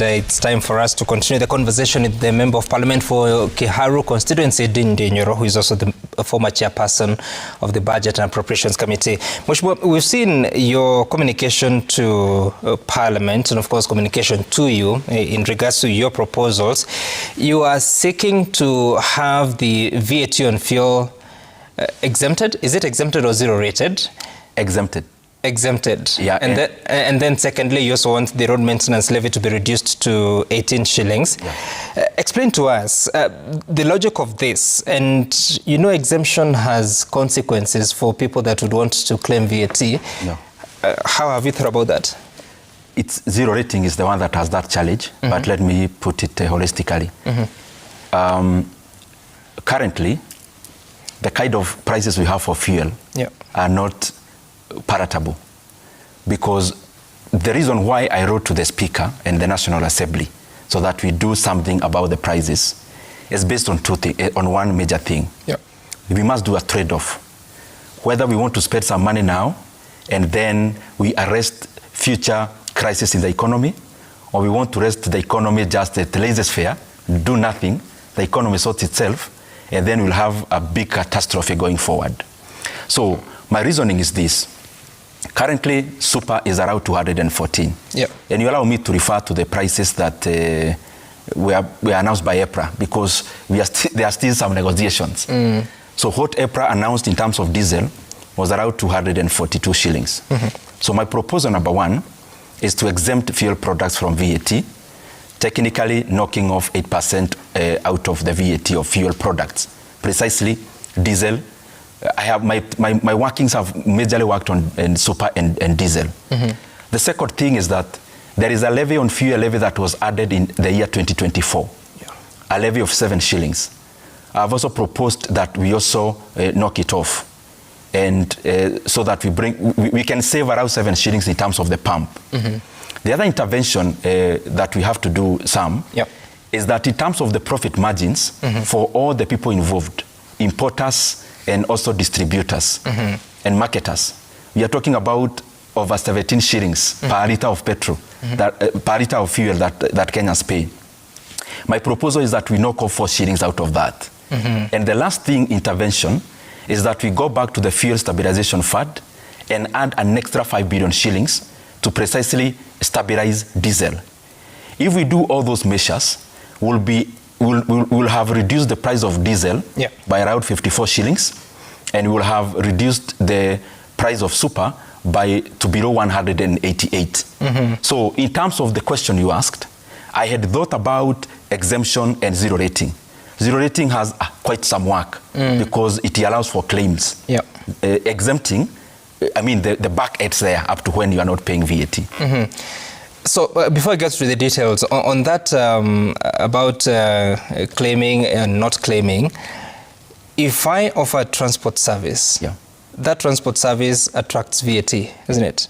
and it's time for us to continue the conversation with the Member of Parliament for Kiharu constituency, Ndindi Nyoro, who is also the former chairperson of the Budget and Appropriations Committee. Mheshimiwa, we've seen your communication to Parliament and of course communication to you in regards to your proposals. You are seeking to have the VAT on fuel exempted. Is it exempted or zero rated? Exempted. Exempted. Yeah. And then secondly, you also want the road maintenance levy to be reduced to 18 shillings. Yeah. Explain to us the logic of this. And you know exemption has consequences for people that would want to claim VAT. No. How have you thought about that? It's zero rating is the one that has that challenge, but let me put it holistically. Currently, the kind of prices we have for fuel are not palatable, because the reason why I wrote to the Speaker and the National Assembly so that we do something about the prices is based on on one major thing. We must do a trade-off, whether we want to spend some money now and then we arrest future crisis in the economy, or we want to rest the economy just at laissez-faire, do nothing, the economy sorts itself, and then we'll have a big catastrophe going forward. So my reasoning is this. Currently, super is around 214. And you allow me to refer to the prices that were announced by EPRA, because there are still some negotiations. So what EPRA announced in terms of diesel was around 242 shillings. So my proposal number one is to exempt fuel products from VAT, technically knocking off 8% out of the VAT of fuel products, precisely diesel. I have my workings have majorly worked on super and diesel. The second thing is that there is a levy on fuel levy that was added in the year 2024, a levy of 7 shillings. I've also proposed that we also knock it off, and so that we can save around 7 shillings in terms of the pump. The other intervention that we have to do is that in terms of the profit margins for all the people involved, importers and also distributors and marketers, we are talking about over 17 shillings per litre of petrol, per litre of fuel that Kenyans pay. My proposal is that we knock off 4 shillings out of that. And the last intervention is that we go back to the fuel stabilization fund and add an extra 5 billion shillings to precisely stabilize diesel. If we do all those measures, we'll have reduced the price of diesel by around 54 shillings, and we'll have reduced the price of super to below 188. So in terms of the question you asked, I had thought about exemption and zero rating. Zero rating has quite some work because it allows for claims. Exempting, I mean, the back end's there up to when you are not paying VAT. So before I get to the details, on that about claiming and not claiming, if I offer transport service, that transport service attracts VAT, isn't it?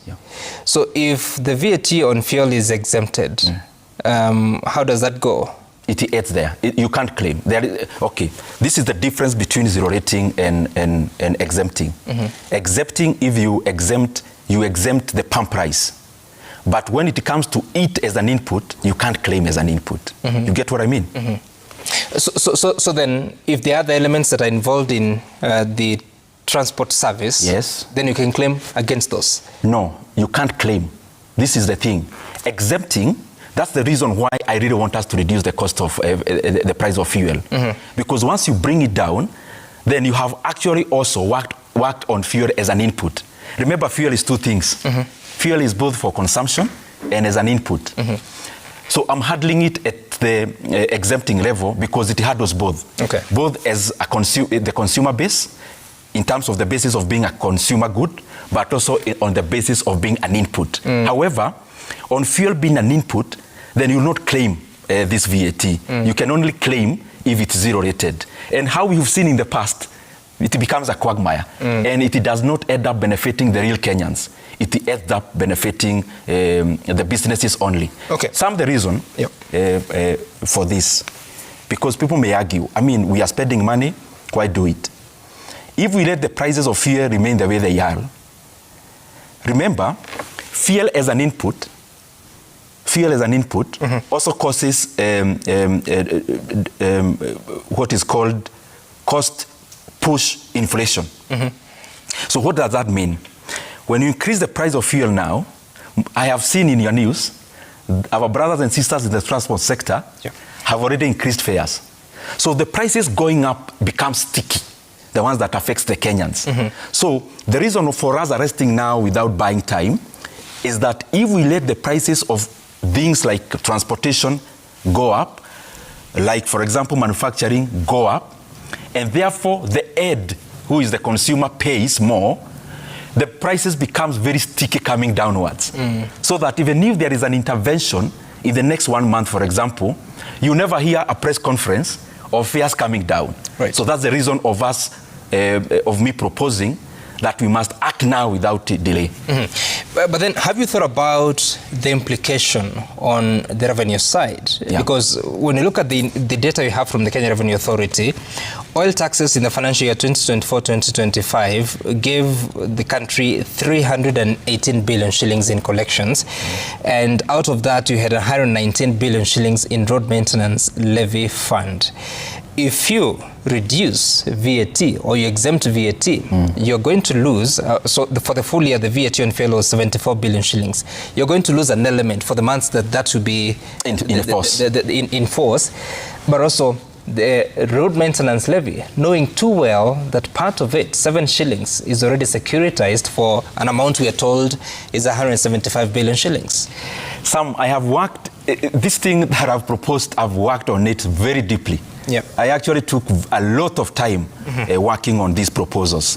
So if the VAT on fuel is exempted, how does that go? It ends there. You can't claim. Okay, this is the difference between zero rating and exempting. Exempting, if you exempt the pump price. But when it comes to it as an input, you can't claim as an input. You get what I mean? So then, if there are other elements that are involved in the transport service, then you can claim against those? No, you can't claim. This is the thing. Exempting, that's the reason why I really want us to reduce the cost of the price of fuel. Because once you bring it down, then you have actually also worked on fuel as an input. Remember, fuel is two things. Fuel is both for consumption and as an input. So I'm handling it at the exempting level because it handles both. Both as the consumer base, in terms of the basis of being a consumer good, but also on the basis of being an input. However, on fuel being an input, then you will not claim this VAT. You can only claim if it's zero rated. And how we've seen in the past, it becomes a quagmire. And it does not end up benefiting the real Kenyans. It ends up benefiting the businesses only. Some of the reason for this, because people may argue, I mean, we are spending money, why do it? If we let the prices of fuel remain the way they are, remember, fuel as an input fuel as an input also causes what is called cost push inflation. So what does that mean? When you increase the price of fuel now, I have seen in your news, our brothers and sisters in the transport sector have already increased fares. So the prices going up become sticky, the ones that affects the Kenyans. So the reason for us arresting now without buying time is that if we let the prices of things like transportation go up, like for example manufacturing go up, and therefore the end, who is the consumer, pays more, the prices becomes very sticky coming downwards. So that even if there is an intervention in the next 1 month, for example, you never hear a press conference of fares coming down. Right. So that's the reason of us, of me proposing that we must act now without delay. But then have you thought about the implication on the revenue side? Because when you look at the data you have from the Kenya Revenue Authority, oil taxes in the financial year 2024-2025 gave the country 318 billion shillings in collections. And out of that, you had 119 billion shillings in road maintenance levy fund. If you reduce VAT or you exempt VAT, you're going to lose, for the full year, the VAT on fuel was 74 billion shillings. You're going to lose an element for the months that will be in force. But also the road maintenance levy, knowing too well that part of it, 7 shillings, is already securitized for an amount we are told is 175 billion shillings. I have worked, this thing that I've proposed, I've worked on it very deeply. I actually took a lot of time working on these proposals.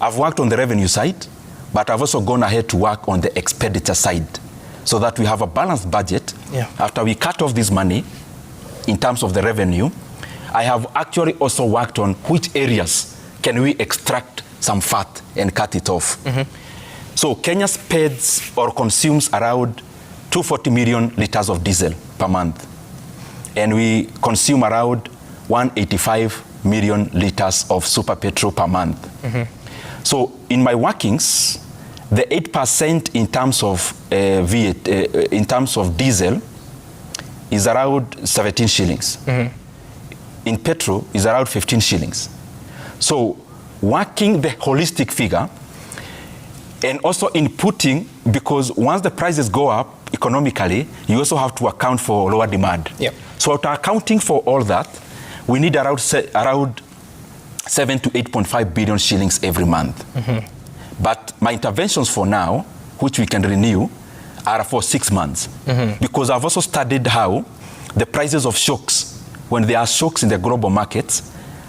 I've worked on the revenue side, but I've also gone ahead to work on the expenditure side so that we have a balanced budget. After we cut off this money in terms of the revenue, I have actually also worked on which areas can we extract some fat and cut it off. So Kenya spends or consumes around 240 million liters of diesel per month, and we consume around 185 million liters of super petrol per month. So in my workings, the 8% in terms of VAT, in terms of diesel, is around 17 shillings. In petrol is around 15 shillings. So working the holistic figure and also inputting, because once the prices go up economically, you also have to account for lower demand. So after accounting for all that, we need around 7 to 8.5 billion shillings every month. But my interventions for now, which we can renew, are for 6 months. Because I've also studied how the prices of shocks, when there are shocks in the global markets,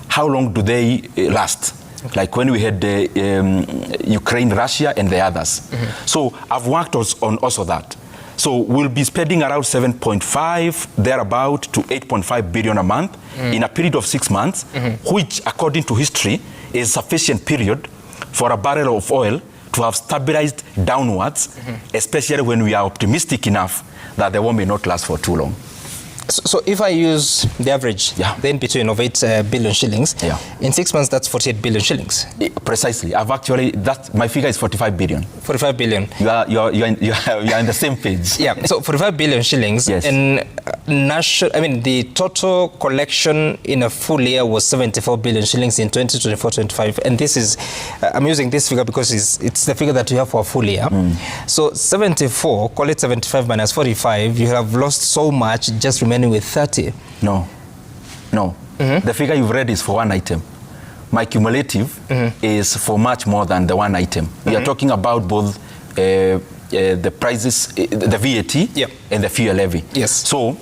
how long do they last? Like when we had Ukraine, Russia, and the others. So I've worked on also that. So we'll be spending around 7.5, thereabout, to 8.5 billion a month in a period of 6 months, which, according to history, is sufficient period for a barrel of oil to have stabilized downwards, especially when we are optimistic enough that the war may not last for too long. So if I use the average, the in-between of 8 billion shillings, in 6 months, that's 48 billion shillings. Precisely. I've actually, my figure is 45 billion. 45 billion. You're on the same page. So 45 billion shillings. And the total collection in a full year was 74 billion shillings in 2024-25. And this is, I'm using this figure because it's the figure that you have for a full year. So 74, call it 75 minus 45, you have lost so much just remaining with 30. No. The figure you've read is for one item. My cumulative is for much more than the one item. We are talking about both the prices, the VAT and the fuel levy. So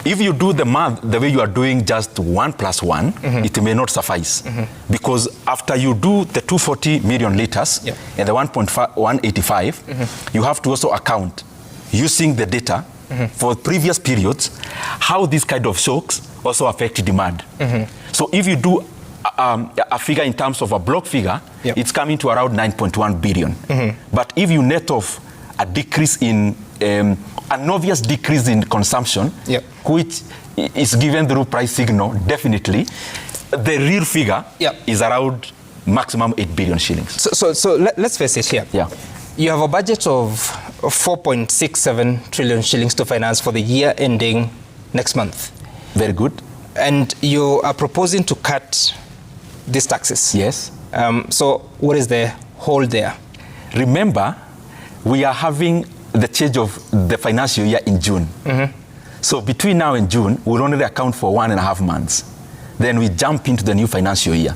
if you do the math the way you are doing, just 1 plus 1, it may not suffice. Because after you do the 240 million liters and the 185, you have to also account, using the data for previous periods, how these kind of shocks also affect demand. So if you do a figure in terms of a block figure, it's coming to around 9.1 billion. But if you net off a decrease in, an obvious decrease in consumption, which is given through price signal, definitely, the real figure is around maximum 8 billion shillings. So let's face it here. You have a budget of 4.67 trillion shillings to finance for the year ending next month. Very good. And you are proposing to cut these taxes. Yes. So what is the hole there? Remember, we are having the change of the financial year in June. So between now and June, we'll only account for 1.5 months. Then we jump into the new financial year.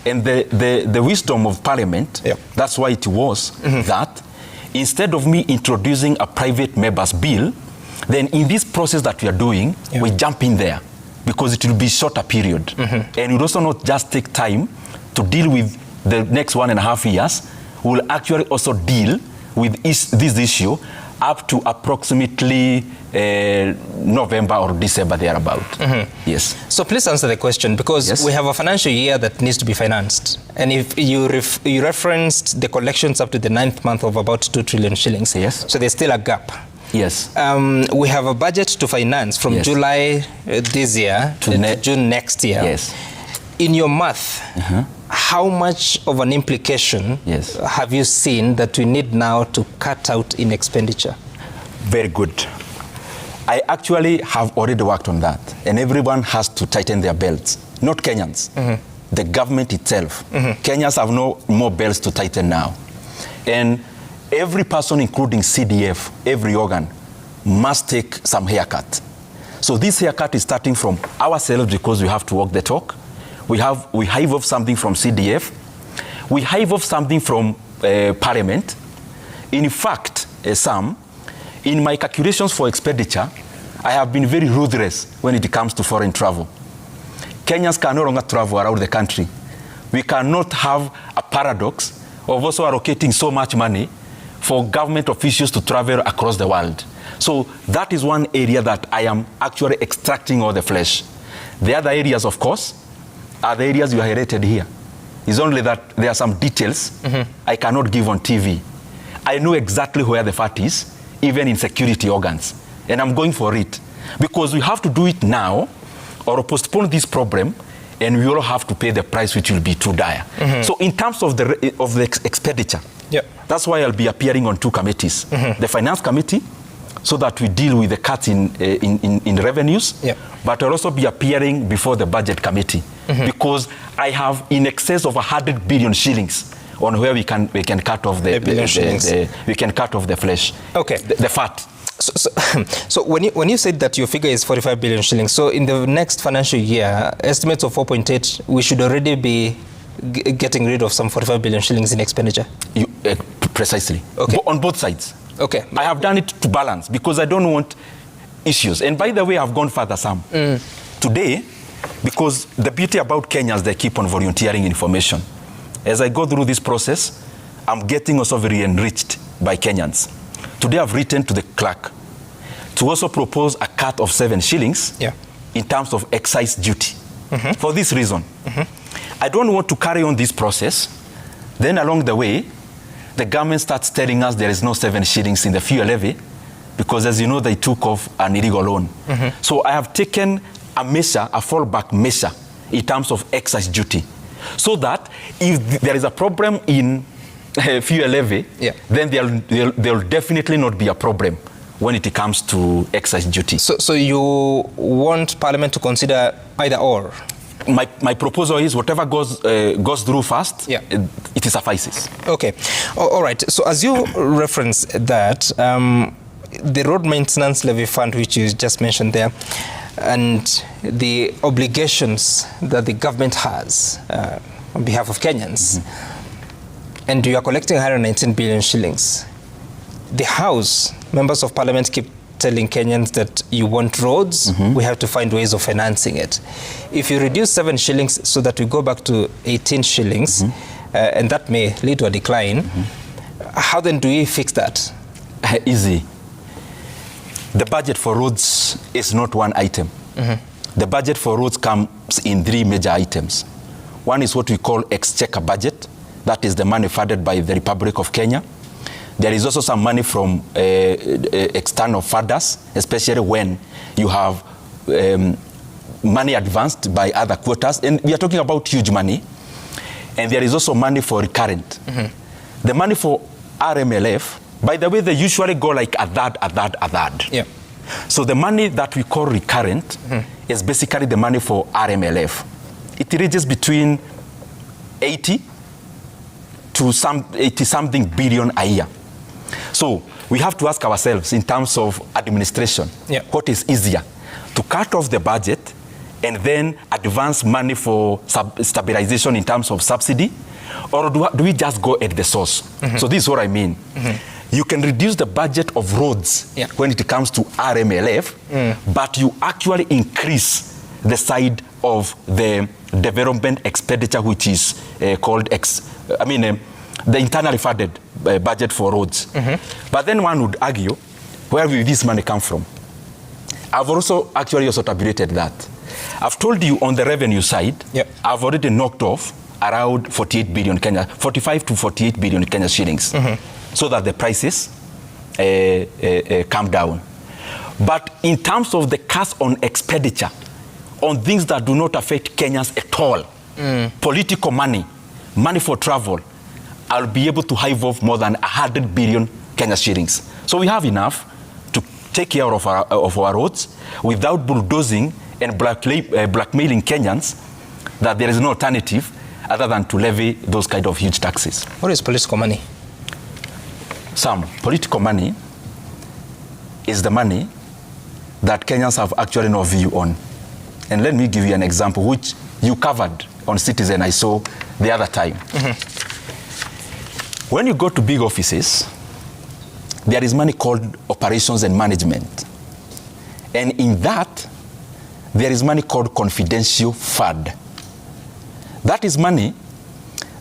And the wisdom of Parliament, that's why it was that instead of me introducing a private member's bill, then in this process that we are doing, we jump in there because it will be shorter period. And it will also not just take time to deal with the next 1.5 years. We'll actually also deal with this issue up to approximately November or December thereabout. Yes. So please answer the question, because we have a financial year that needs to be financed. And if you referenced the collections up to the 9th month of about 2 trillion shillings. Yes. So there's still a gap. Yes. We have a budget to finance from July this year to June next year. Yes. In your math, how much of an implication have you seen that we need now to cut out in expenditure? Very good. I actually have already worked on that, and everyone has to tighten their belts. Not Kenyans, the government itself. Kenyans have no more belts to tighten now. And every person, including CDF, every organ, must take some haircut. So this haircut is starting from ourselves because we have to walk the talk. We hive off something from CDF. We hive off something from Parliament. In fact, Sam, in my calculations for expenditure, I have been very ruthless when it comes to foreign travel. Kenyans can no longer travel around the country. We cannot have a paradox of also allocating so much money for government officials to travel across the world. So that is one area that I am actually extracting all the flesh. The other areas, of course, are the areas you highlighted here. It's only that there are some details I cannot give on TV. I know exactly where the fat is, even in security organs. And I'm going for it. Because we have to do it now or postpone this problem, and we all have to pay the price, which will be too dire. So in terms of the expenditure, that's why I'll be appearing on 2 committees. The Finance Committee, so that we deal with the cuts in revenues, but I'll also be appearing before the Budget Committee, because I have in excess of 100 billion shillings on where we can cut off the flesh, the fat. So when you said that your figure is 45 billion shillings, so in the next financial year, estimates of 4.8, we should already be getting rid of some 45 billion shillings in expenditure? Precisely. On both sides. I have done it to balance because I don't want issues. And by the way, I've gone further, Sam. Today, because the beauty about Kenyans, they keep on volunteering information. As I go through this process, I'm getting also very enriched by Kenyans. Today, I've written to the clerk to also propose a cut of 7 shillings in terms of excise duty. For this reason, I don't want to carry on this process. Then along the way, the government starts telling us there is no 7 shillings in the fuel levy because, as you know, they took off an illegal loan. So I have taken a measure, a fallback measure in terms of excise duty, so that if there is a problem in fuel levy, then there will definitely not be a problem when it comes to excise duty. So you want Parliament to consider either or? My proposal is whatever goes through first, it suffices. All right. So as you reference that, the road maintenance levy fund, which you just mentioned there, and the obligations that the government has on behalf of Kenyans, and you are collecting 119 billion shillings. The House, members of Parliament keep telling Kenyans that you want roads, we have to find ways of financing it. If you reduce 7 shillings so that we go back to 18 shillings, and that may lead to a decline, how then do we fix that? Easy. The budget for roads is not one item. The budget for roads comes in 3 major items. One is what we call exchequer budget. That is the money funded by the Republic of Kenya. There is also some money from external funders, especially when you have money advanced by other quotas. And we are talking about huge money. And there is also money for recurrent. The money for RMLF By the way, they usually go like a third. Yeah. So the money that we call recurrent is basically the money for RMLF. It ranges between 80 to 80 something billion a year. So we have to ask ourselves in terms of administration, what is easier, to cut off the budget and then advance money for stabilization in terms of subsidy, or do we just go at the source? So this is what I mean. You can reduce the budget of roads when it comes to RMLF, but you actually increase the side of the development expenditure, which is called the internally funded budget for roads. But then one would argue, where will this money come from? I've also tabulated that. I've told you on the revenue side, I've already knocked off around 45 to 48 billion Kenya shillings, so that the prices come down. But in terms of the cuts on expenditure, on things that do not affect Kenyans at all, political money, money for travel, I'll be able to hive off more than 100 billion Kenya shillings. So we have enough to take care of our roads without bulldozing and blackmailing Kenyans that there is no alternative other than to levy those kind of huge taxes. What is political money? Some political money is the money that Kenyans have actually no view on. And let me give you an example, which you covered on Citizen, I saw the other time. When you go to big offices, there is money called operations and management. And in that, there is money called confidential fund. That is money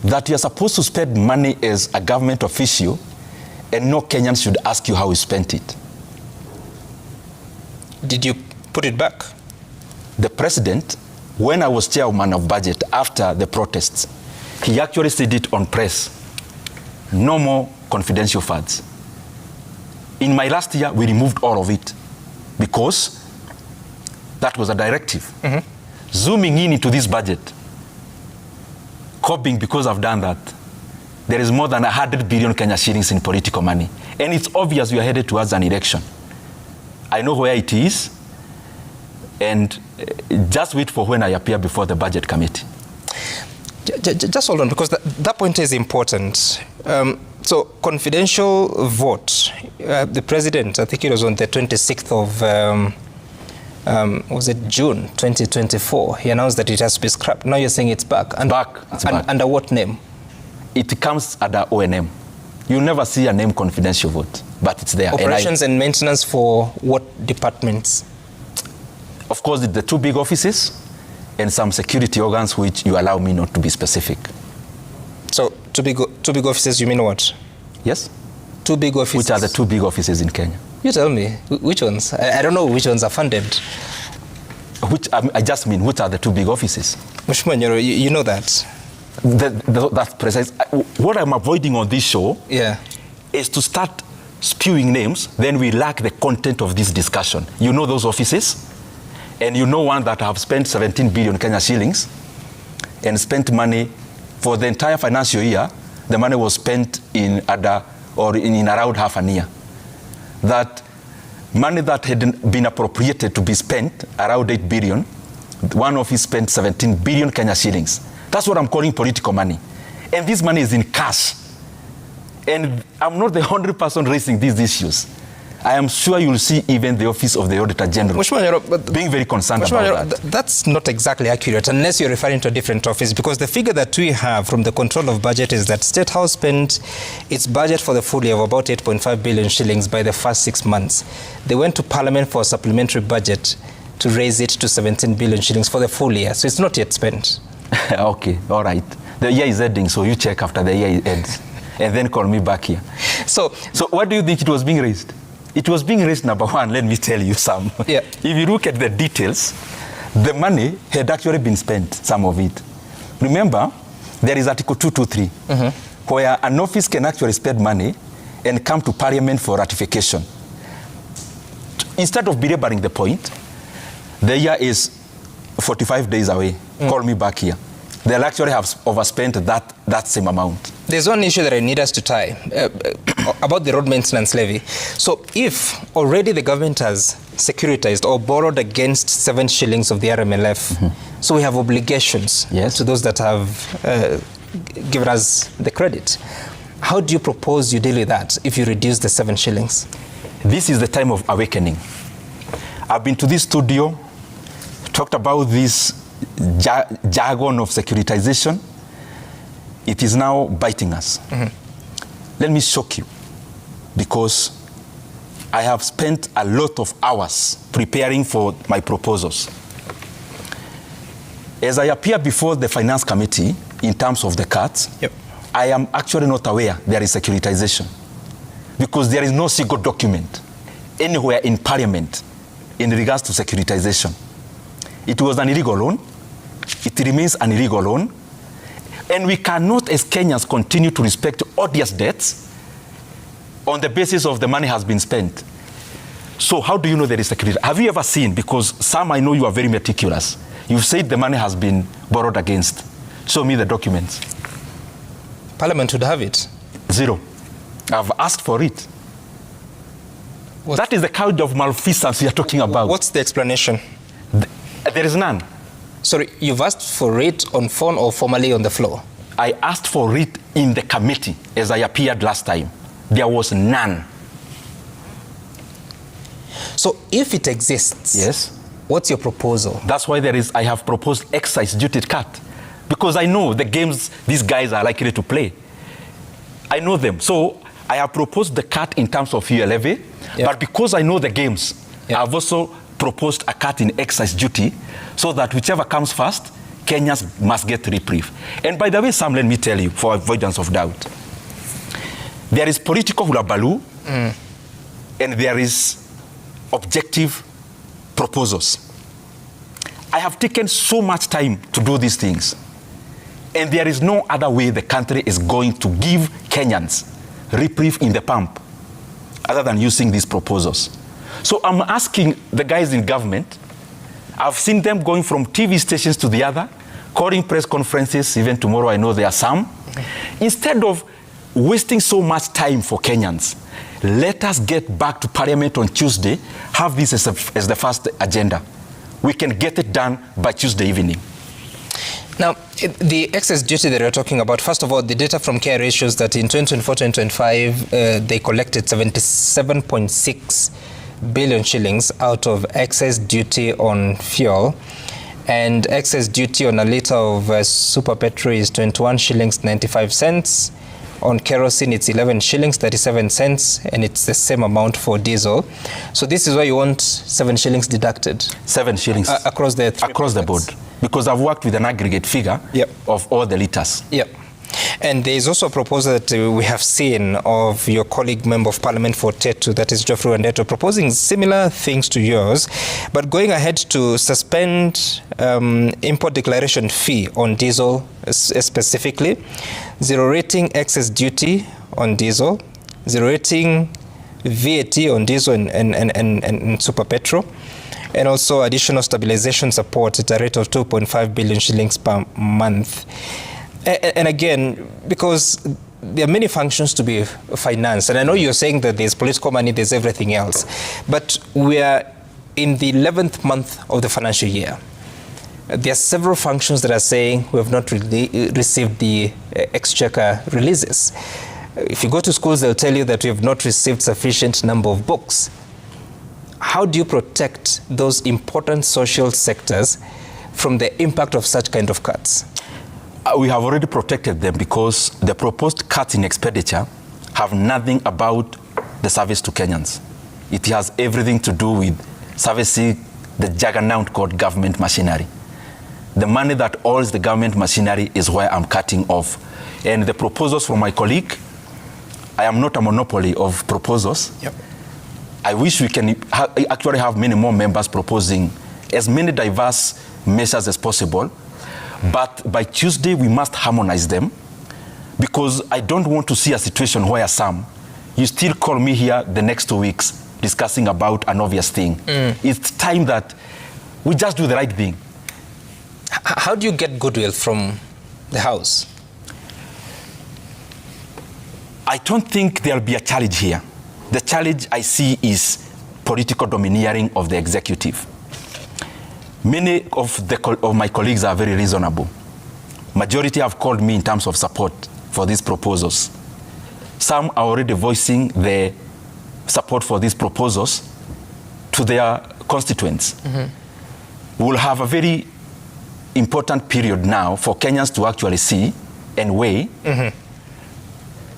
that you are supposed to spend money as a government official, and no Kenyan should ask you how you spent it. Did you put it back? The president, when I was chairman of budget after the protests, he actually said it on press. No more confidential funds. In my last year, we removed all of it because that was a directive. Zooming in into this budget, coping because I've done that, there is more than 100 billion Kenya shillings in political money. And it's obvious we are headed towards an election. I know where it is, and just wait for when I appear before the Budget Committee. Just hold on, because that point is important. So confidential vote, the president, I think it was on the 26th of, was it June 2024, he announced that it has to be scrapped. Now you're saying it's back. It's back. Under what name? It comes under ONM. You'll never see a name confidential vote, but it's there. Operations and maintenance for what departments? Of course, the two big offices and some security organs, which you allow me not to be specific. So two big offices, you mean what? Yes. Two big offices. Which are the two big offices in Kenya? You tell me, which ones? I don't know which ones are funded. I just mean, which are the two big offices? Mheshimiwa Nyoro, you know that. That's precise. What I'm avoiding on this show is to start spewing names, then we lack the content of this discussion. You know those offices, and you know one that have spent 17 billion Kenya shillings and spent money for the entire financial year. The money was spent in around half a year. That money that had been appropriated to be spent, around 8 billion, one office spent 17 billion Kenya shillings. That's what I'm calling political money. And this money is in cash. And I'm not the only person raising these issues. I am sure you'll see even the Office of the Auditor General being very concerned about that. That's not exactly accurate, unless you're referring to a different office, because the figure that we have from the control of budget is that State House spent its budget for the full year of about 8.5 billion shillings by the first 6 months. They went to Parliament for a supplementary budget to raise it to 17 billion shillings for the full year. So it's not yet spent. Okay, all right. The year is ending, so you check after the year ends and then call me back here. So what do you think it was being raised? It was being raised, number one, let me tell you some. If you look at the details, the money had actually been spent, some of it. Remember, there is Article 223, where an office can actually spend money and come to Parliament for ratification. Instead of belaboring the point, the year is 45 days away. Call me back here. they'll actually have overspent that same amount. There's one issue that I need us to tie about the road maintenance levy. So if already the government has securitized or borrowed against 7 shillings of the RMLF, so we have obligations to those that have given us the credit. How do you propose you deal with that if you reduce the 7 shillings? This is the time of awakening. I've been to this studio, talked about this jargon of securitization. It is now biting us. Let me shock you, because I have spent a lot of hours preparing for my proposals. As I appear before the Finance Committee in terms of the cuts, I am actually not aware there is securitization, because there is no single document anywhere in Parliament in regards to securitization. It was an illegal loan. It remains an illegal loan. And we cannot, as Kenyans, continue to respect odious debts on the basis of the money has been spent. So how do you know there is security? Have you ever seen, because some I know you are very meticulous, you've said the money has been borrowed against. Show me the documents. Parliament would have it. 0. I've asked for it. That is the kind of malfeasance we are talking about. What's the explanation? There is none. Sorry, you've asked for it on phone or formally on the floor? I asked for it in the committee as I appeared last time. There was none. So if it exists, what's your proposal? That's why I have proposed excise duty cut. Because I know the games these guys are likely to play. I know them. So I have proposed the cut in terms of fuel levy, but because I know the games, I've also proposed a cut in excise duty so that whichever comes first, Kenyans must get reprieve. And by the way, Sam, let me tell you, for avoidance of doubt, there is political hullabaloo and there is objective proposals. I have taken so much time to do these things, and there is no other way the country is going to give Kenyans reprieve in the pump other than using these proposals. So I'm asking the guys in government, I've seen them going from TV stations to the other, calling press conferences, even tomorrow I know there are some. Instead of wasting so much time for Kenyans, let us get back to Parliament on Tuesday, have this as the first agenda. We can get it done by Tuesday evening. Now, the excess duty that you're talking about, first of all, the data from KRA shows that in 2024-2025, they collected 77.6 billion shillings out of excess duty on fuel. And excess duty on a litre of super petrol is 21 shillings 95 cents. On kerosene, it's 11 shillings 37 cents, and it's the same amount for diesel. So this is why you want 7 shillings deducted. 7 shillings across the board, because I've worked with an aggregate figure of all the litres. And there is also a proposal that we have seen of your colleague member of parliament for Tetu, that is Geoffrey Wandeto, proposing similar things to yours, but going ahead to suspend import declaration fee on diesel specifically, zero rating excess duty on diesel, zero rating VAT on diesel and super petrol, and also additional stabilization support at a rate of 2.5 billion shillings per month. And again, because there are many functions to be financed, and I know you're saying that there's political money, there's everything else, but we are in the 11th month of the financial year. There are several functions that are saying we have not received the exchequer releases. If you go to schools, they'll tell you that we have not received sufficient number of books. How do you protect those important social sectors from the impact of such kind of cuts? We have already protected them, because the proposed cuts in expenditure have nothing about the service to Kenyans. It has everything to do with servicing the juggernaut called government machinery. The money that oils the government machinery is where I'm cutting off. And the proposals from my colleague, I am not a monopoly of proposals. I wish we can actually have many more members proposing as many diverse measures as possible. But by Tuesday, we must harmonize them, because I don't want to see a situation where, Sam, you still call me here the next 2 weeks discussing about an obvious thing. It's time that we just do the right thing. How do you get goodwill from the House? I don't think there'll be a challenge here. The challenge I see is political domineering of the executive. Many of my colleagues are very reasonable. Majority have called me in terms of support for these proposals. Some are already voicing their support for these proposals to their constituents. We'll have a very important period now for Kenyans to actually see and weigh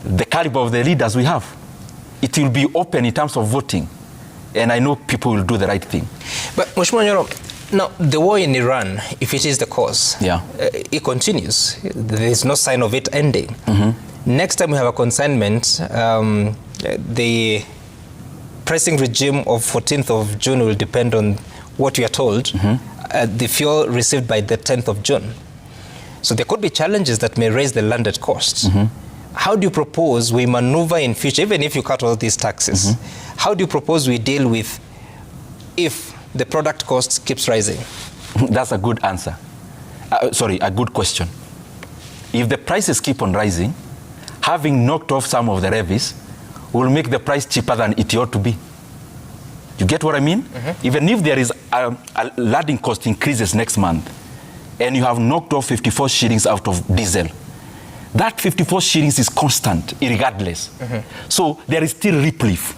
the caliber of the leaders we have. It will be open in terms of voting, and I know people will do the right thing. But Mheshimiwa Nyoro, now the war in Iran, if it is the cause, it continues. There is no sign of it ending. Next time we have a consignment, the pricing regime of 14th of June will depend on what we are told, the fuel received by the 10th of June. So there could be challenges that may raise the landed costs. How do you propose we maneuver in future, even if you cut all these taxes, how do you propose we deal with if the product cost keeps rising? That's a good answer. A good question. If the prices keep on rising, having knocked off some of the levies will make the price cheaper than it ought to be. You get what I mean? Even if there is a landing cost increases next month, and you have knocked off 54 shillings out of diesel, that 54 shillings is constant, regardless. So there is still reprieve.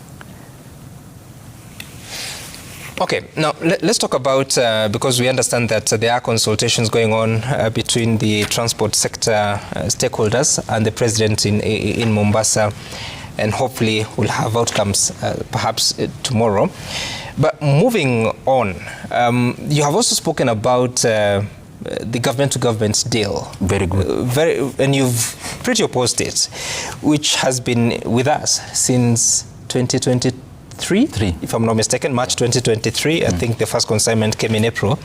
Okay, now let's talk about, because we understand that there are consultations going on between the transport sector stakeholders and the president in Mombasa, and hopefully we'll have outcomes perhaps tomorrow. But moving on, you have also spoken about the government-to-government deal. Very good. And you've pretty opposed it, which has been with us since 2023, if I'm not mistaken, March 2023. I think the first consignment came in April.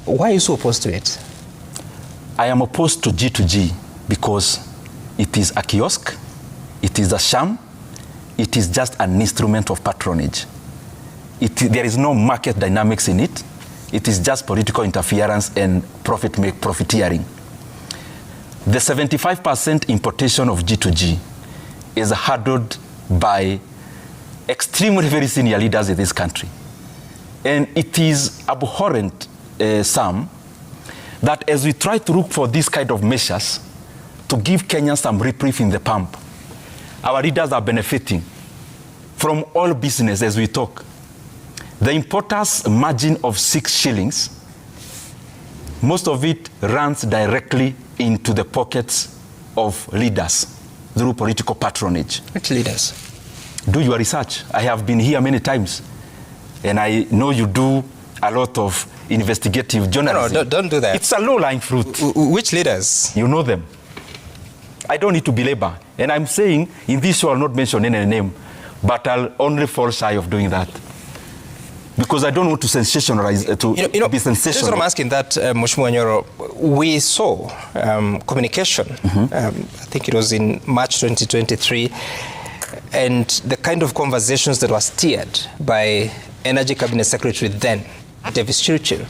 Why are you so opposed to it? I am opposed to G2G because it is a kiosk, it is a sham, it is just an instrument of patronage. There is no market dynamics in it. It is just political interference and profiteering. The 75% importation of G2G is handled by extremely very senior leaders in this country. And it is abhorrent, Sam, that as we try to look for these kind of measures to give Kenyans some reprieve in the pump, our leaders are benefiting from all business as we talk. The importer's margin of 6 shillings, most of it runs directly into the pockets of leaders through political patronage. Which leaders? Do your research. I have been here many times, and I know you do a lot of investigative journalism. No, don't do that. It's a low-lying fruit. Which leaders? You know them. I don't need to belabor. And I'm saying, in this show, I'll not mention any name, but I'll only fall shy of doing that. Because I don't want to sensationalize, be sensational. That's what I'm asking, that, Mheshimiwa Nyoro, we saw communication, I think it was in March 2023, and the kind of conversations that were steered by Energy Cabinet Secretary then, Davis Chirchir.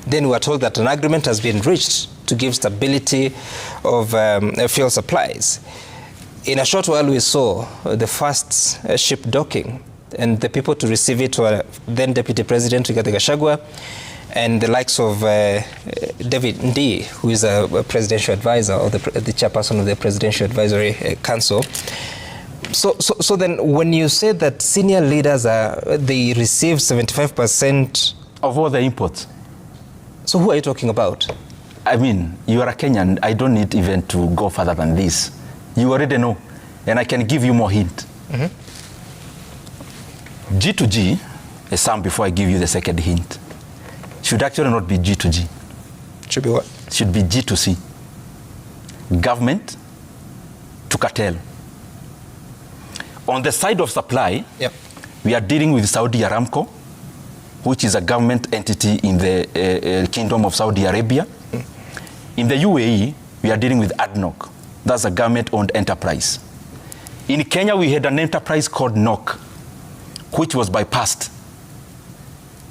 Then we were told that an agreement has been reached to give stability of fuel supplies. In a short while, we saw the first ship docking, and the people to receive it were then Deputy President Rigathi Gachagua and the likes of David Ndindi, who is a presidential advisor, or the chairperson of the Presidential Advisory Council. So then when you say that senior leaders they receive 75% of all the imports, so who are you talking about? I mean, you are a Kenyan. I don't need even to go further than this. You already know, and I can give you more hint. G2G, Sam, before I give you the second hint, should actually not be G2G. Should be what? Should be G2C. Government to cartel. On the side of supply, we are dealing with Saudi Aramco, which is a government entity in the Kingdom of Saudi Arabia. In the UAE, we are dealing with ADNOC. That's a government-owned enterprise. In Kenya, we had an enterprise called NOC, which was bypassed.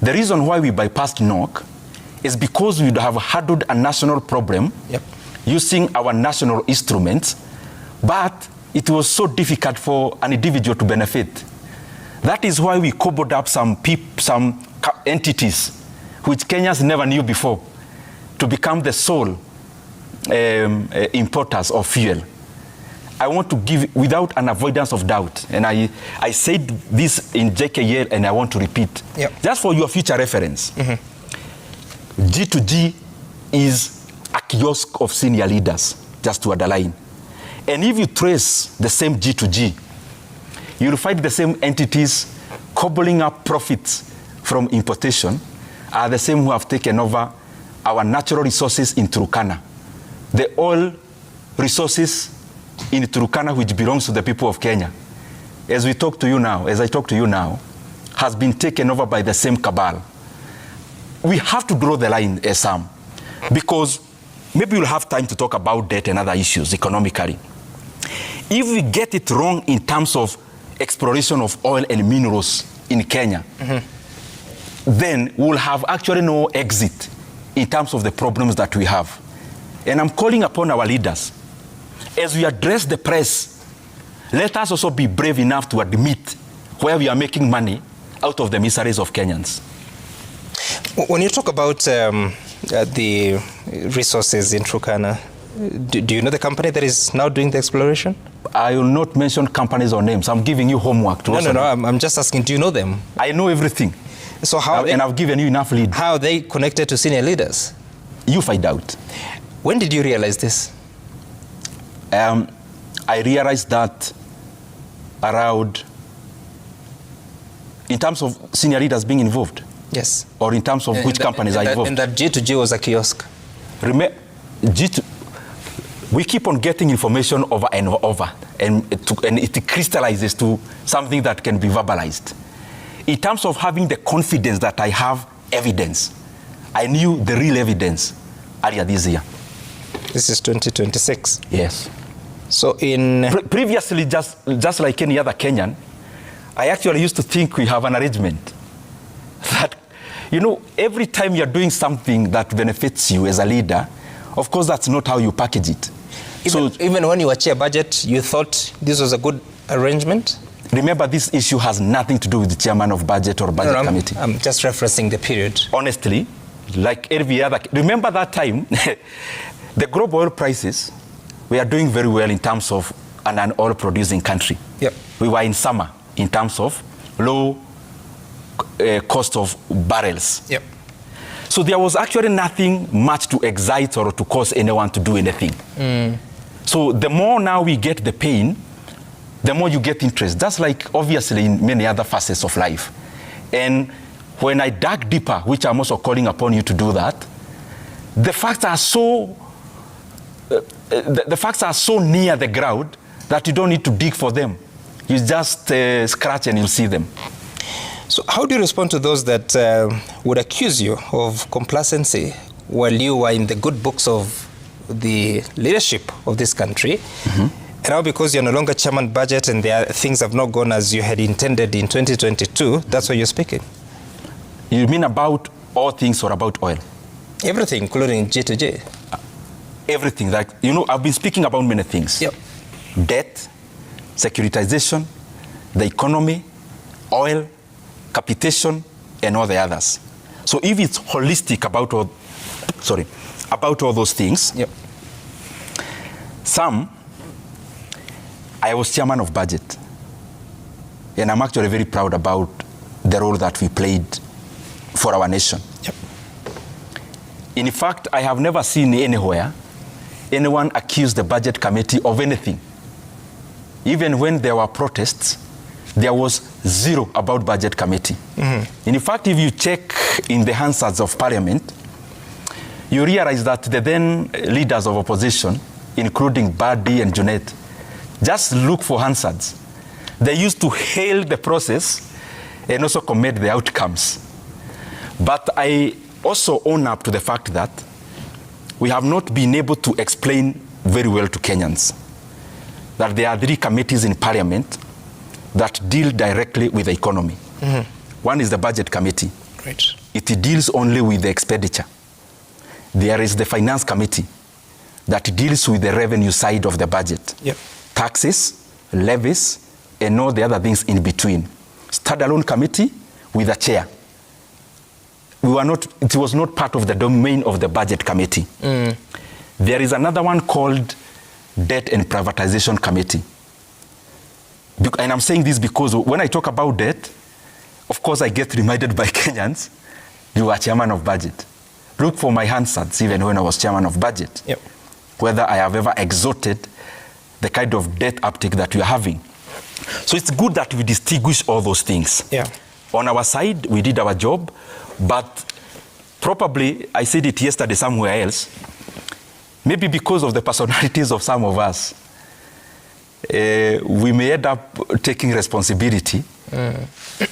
The reason why we bypassed NOC is because we would have handled a national problem using our national instruments, but it was so difficult for an individual to benefit. That is why we cobbled up some entities which Kenyans never knew before to become the sole importers of fuel. I want to give, without an avoidance of doubt, and I said this in JKL and I want to repeat, just for your future reference, G2G is a kiosk of senior leaders, just to underline. And if you trace the same G2G, you'll find the same entities cobbling up profits from importation are the same who have taken over our natural resources in Turkana. The oil resources in Turkana, which belongs to the people of Kenya, as I talk to you now, has been taken over by the same cabal. We have to draw the line, Sam, because maybe we'll have time to talk about debt and other issues economically. If we get it wrong in terms of exploration of oil and minerals in Kenya, then we'll have actually no exit in terms of the problems that we have. And I'm calling upon our leaders, as we address the press, let us also be brave enough to admit where we are making money out of the miseries of Kenyans. When you talk about the resources in Turkana, do you know the company that is now doing the exploration? I will not mention companies or names. I'm giving you homework. No, I'm just asking, do you know them? I know everything. So how? And I've given you enough lead. How are they connected to senior leaders? You find out. When did you realize this? I realized that around, in terms of senior leaders being involved. Yes. Or in terms of which companies are involved. And that G2G was a kiosk. We keep on getting information over and over, and it crystallizes to something that can be verbalized. In terms of having the confidence that I have evidence, I knew the real evidence earlier this year. This is 2026. Yes. So in... Previously, just like any other Kenyan, I actually used to think we have an arrangement that, you know, every time you're doing something that benefits you as a leader, of course, that's not how you package it. Even when you were chair budget, you thought this was a good arrangement? Remember, this issue has nothing to do with the chairman of budget or budget committee. I'm just referencing the period. Honestly, like every other... Remember that time, the global oil prices, we are doing very well in terms of an oil-producing country. Yep. We were in summer in terms of low cost of barrels. Yep. So there was actually nothing much to excite or to cause anyone to do anything. So the more now we get the pain, the more you get interest. That's like obviously in many other facets of life. And when I dug deeper, which I'm also calling upon you to do that, the facts are so near the ground that you don't need to dig for them. You just scratch and you'll see them. So how do you respond to those that would accuse you of complacency while you were in the good books of the leadership of this country? And now because you're no longer chairman budget and things have not gone as you had intended in 2022, that's why you're speaking? You mean about all things or about oil? Everything, including G2G. Everything. Like, you know, I've been speaking about many things. Yep. Debt, securitization, the economy, oil, capitation, and all the others. So if it's holistic about all those things, yep. I was chairman of budget, and I'm actually very proud about the role that we played for our nation. Yep. In fact, I have never seen anywhere anyone accuse the budget committee of anything. Even when there were protests, there was zero about budget committee. In fact, if you check in the Hansards of Parliament, you realize that the then leaders of opposition, including Badi and Junet, just look for Hansards. They used to hail the process and also comment the outcomes. But I also own up to the fact that we have not been able to explain very well to Kenyans that there are 3 committees in Parliament that deal directly with the economy. One is the Budget Committee. Right. It deals only with the expenditure. There is the Finance Committee that deals with the revenue side of the budget. Yep. Taxes, levies, and all the other things in between. Standalone committee with a chair. It was not part of the domain of the budget committee. There is another one called Debt and Privatization Committee. And I'm saying this because when I talk about debt, of course I get reminded by Kenyans, you are chairman of budget. Look for my Hansards, even when I was chairman of budget. Yep. Whether I have ever exhorted the kind of debt uptake that we are having. So it's good that we distinguish all those things. Yeah. On our side, we did our job, but probably, I said it yesterday somewhere else, maybe because of the personalities of some of us, we may end up taking responsibility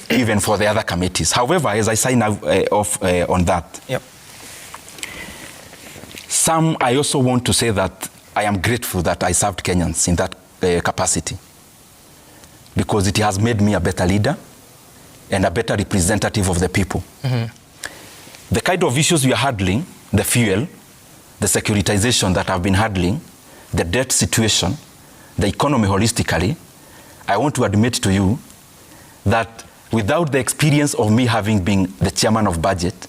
even for the other committees. However, as I sign off on that, yep. I also want to say that I am grateful that I served Kenyans in that capacity, because it has made me a better leader and a better representative of the people. The kind of issues we are handling, the fuel, the securitization that I've been handling, the debt situation, the economy holistically, I want to admit to you that without the experience of me having been the chairman of budget,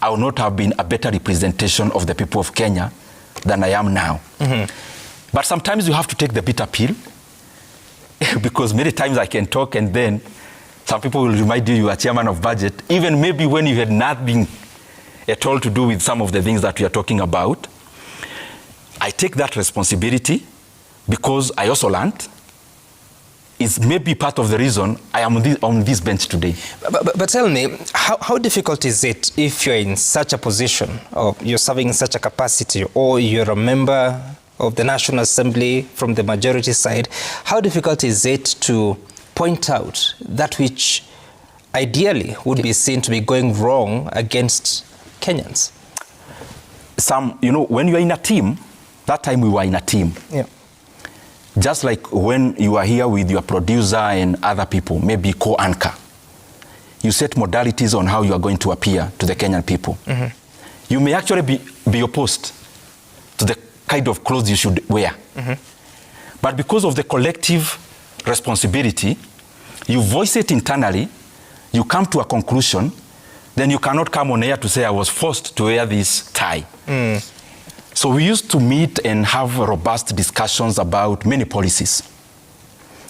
I would not have been a better representation of the people of Kenya than I am now. But sometimes you have to take the bitter pill, because many times I can talk and then some people will remind you are chairman of budget, even maybe when you had nothing at all to do with some of the things that we are talking about. I take that responsibility because I also learned. It's maybe part of the reason I am on this bench today. But tell me, how difficult is it if you're in such a position, or you're serving in such a capacity, or you're a member of the National Assembly from the majority side, how difficult is it to point out that which ideally would be seen to be going wrong against Kenyans? When you're in a team, that time we were in a team. Yeah. Just like when you are here with your producer and other people, maybe co-anchor, you set modalities on how you are going to appear to the Kenyan people. You may actually be opposed to the kind of clothes you should wear. But because of the collective responsibility, you voice it internally, you come to a conclusion, then you cannot come on air to say I was forced to wear this tie. So we used to meet and have robust discussions about many policies.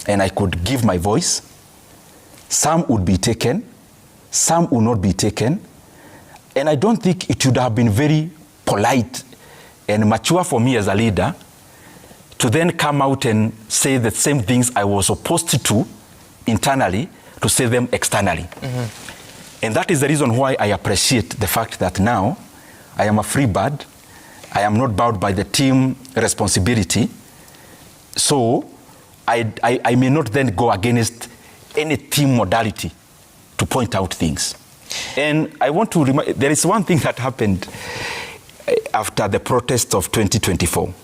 And I could give my voice. Some would be taken, some would not be taken. And I don't think it would have been very polite and mature for me as a leader to then come out and say the same things I was supposed to internally, to say them externally. And that is the reason why I appreciate the fact that now I am a free bird. I am not bound by the team responsibility. So I may not then go against any team modality to point out things. And I want to remind, there is one thing that happened after the protests of 2024.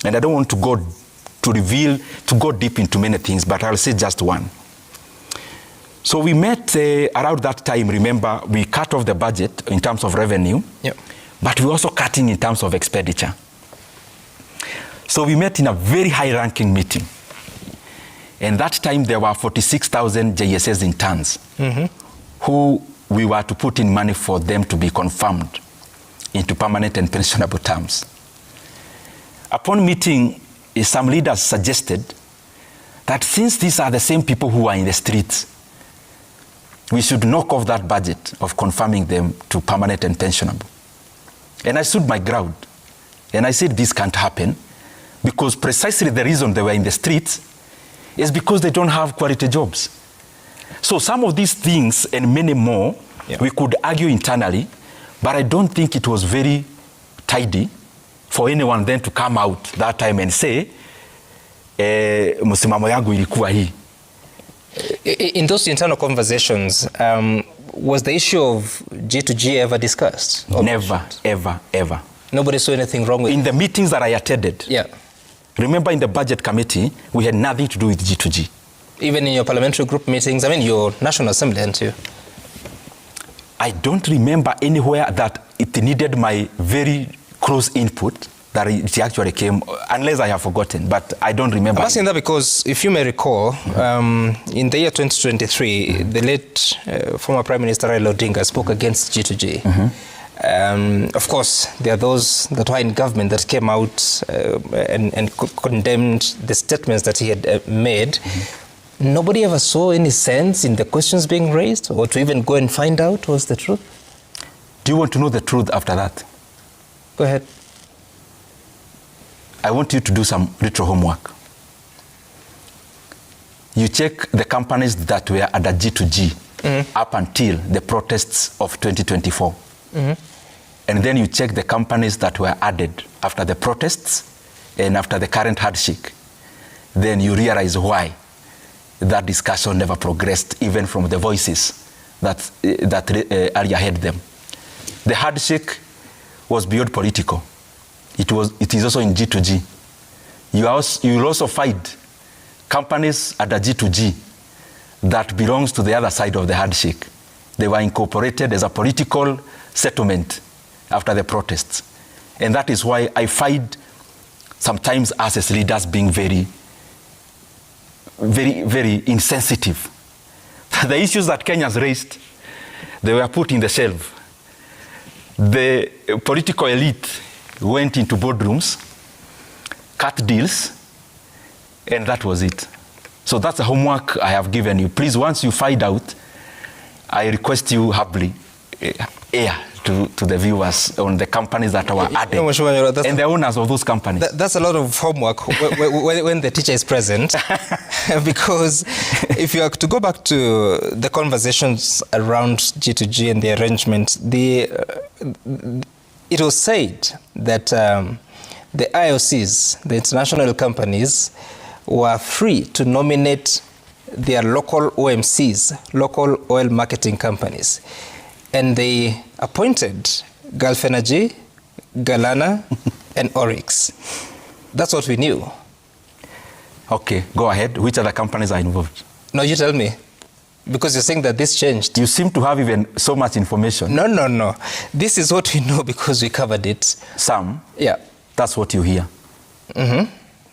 And I don't want to go deep into many things, but I'll say just one. So we met around that time, remember, we cut off the budget in terms of revenue. Yep. But we're also cutting in terms of expenditure. So we met in a very high-ranking meeting. And that time there were 46,000 JSS interns who we were to put in money for them to be confirmed into permanent and pensionable terms. Upon meeting, some leaders suggested that since these are the same people who are in the streets, we should knock off that budget of confirming them to permanent and pensionable. And I stood my ground. And I said this can't happen, because precisely the reason they were in the streets is because they don't have quality jobs. So some of these things and many more, we could argue internally, but I don't think it was very tidy for anyone then to come out that time and say, msimamo yangu ilikuwa hii. In those internal conversations, was the issue of G2G ever discussed? Never, ever, ever. Nobody saw anything wrong with it? In the meetings that I attended. Yeah. Remember, in the budget committee, we had nothing to do with G2G. Even in your parliamentary group meetings, I mean, your National Assembly, aren't you? I don't remember anywhere that it needed my very close input that it actually came, unless I have forgotten, but I don't remember. I'm asking that because, if you may recall, in the year 2023, the late former Prime Minister Raila Odinga spoke against G2G. Of course, there are those that were in government that came out and condemned the statements that he had made. Nobody ever saw any sense in the questions being raised, or to even go and find out what's the truth? Do you want to know the truth after that? Go ahead. I want you to do some little homework. You check the companies that were under G2G up until the protests of 2024. And then you check the companies that were added after the protests and after the current handshake. Then you realize why that discussion never progressed, even from the voices that earlier had them. The handshake was beyond political. It is also in G2G. You will also find companies under G2G that belongs to the other side of the handshake. They were incorporated as a political settlement after the protests. And that is why I find sometimes us as leaders being very, very, very insensitive. The issues that Kenyans raised, they were put in the shelf. The political elite went into boardrooms, cut deals, and that was it. So that's the homework I have given you. Please, once you find out, I request you humbly air to the viewers on the companies that were added and the owners of those companies. That's a lot of homework when the teacher is present. Because if you are to go back to the conversations around G2G and the arrangement, it was said that the IOCs, the international companies, were free to nominate their local OMCs, local oil marketing companies. And they appointed Gulf Energy, Galana, and Oryx. That's what we knew. Okay, go ahead. Which other companies are involved? No, you tell me. Because you're saying that this changed. You seem to have even so much information. No. This is what we know because we covered it. Some? Yeah. That's what you hear.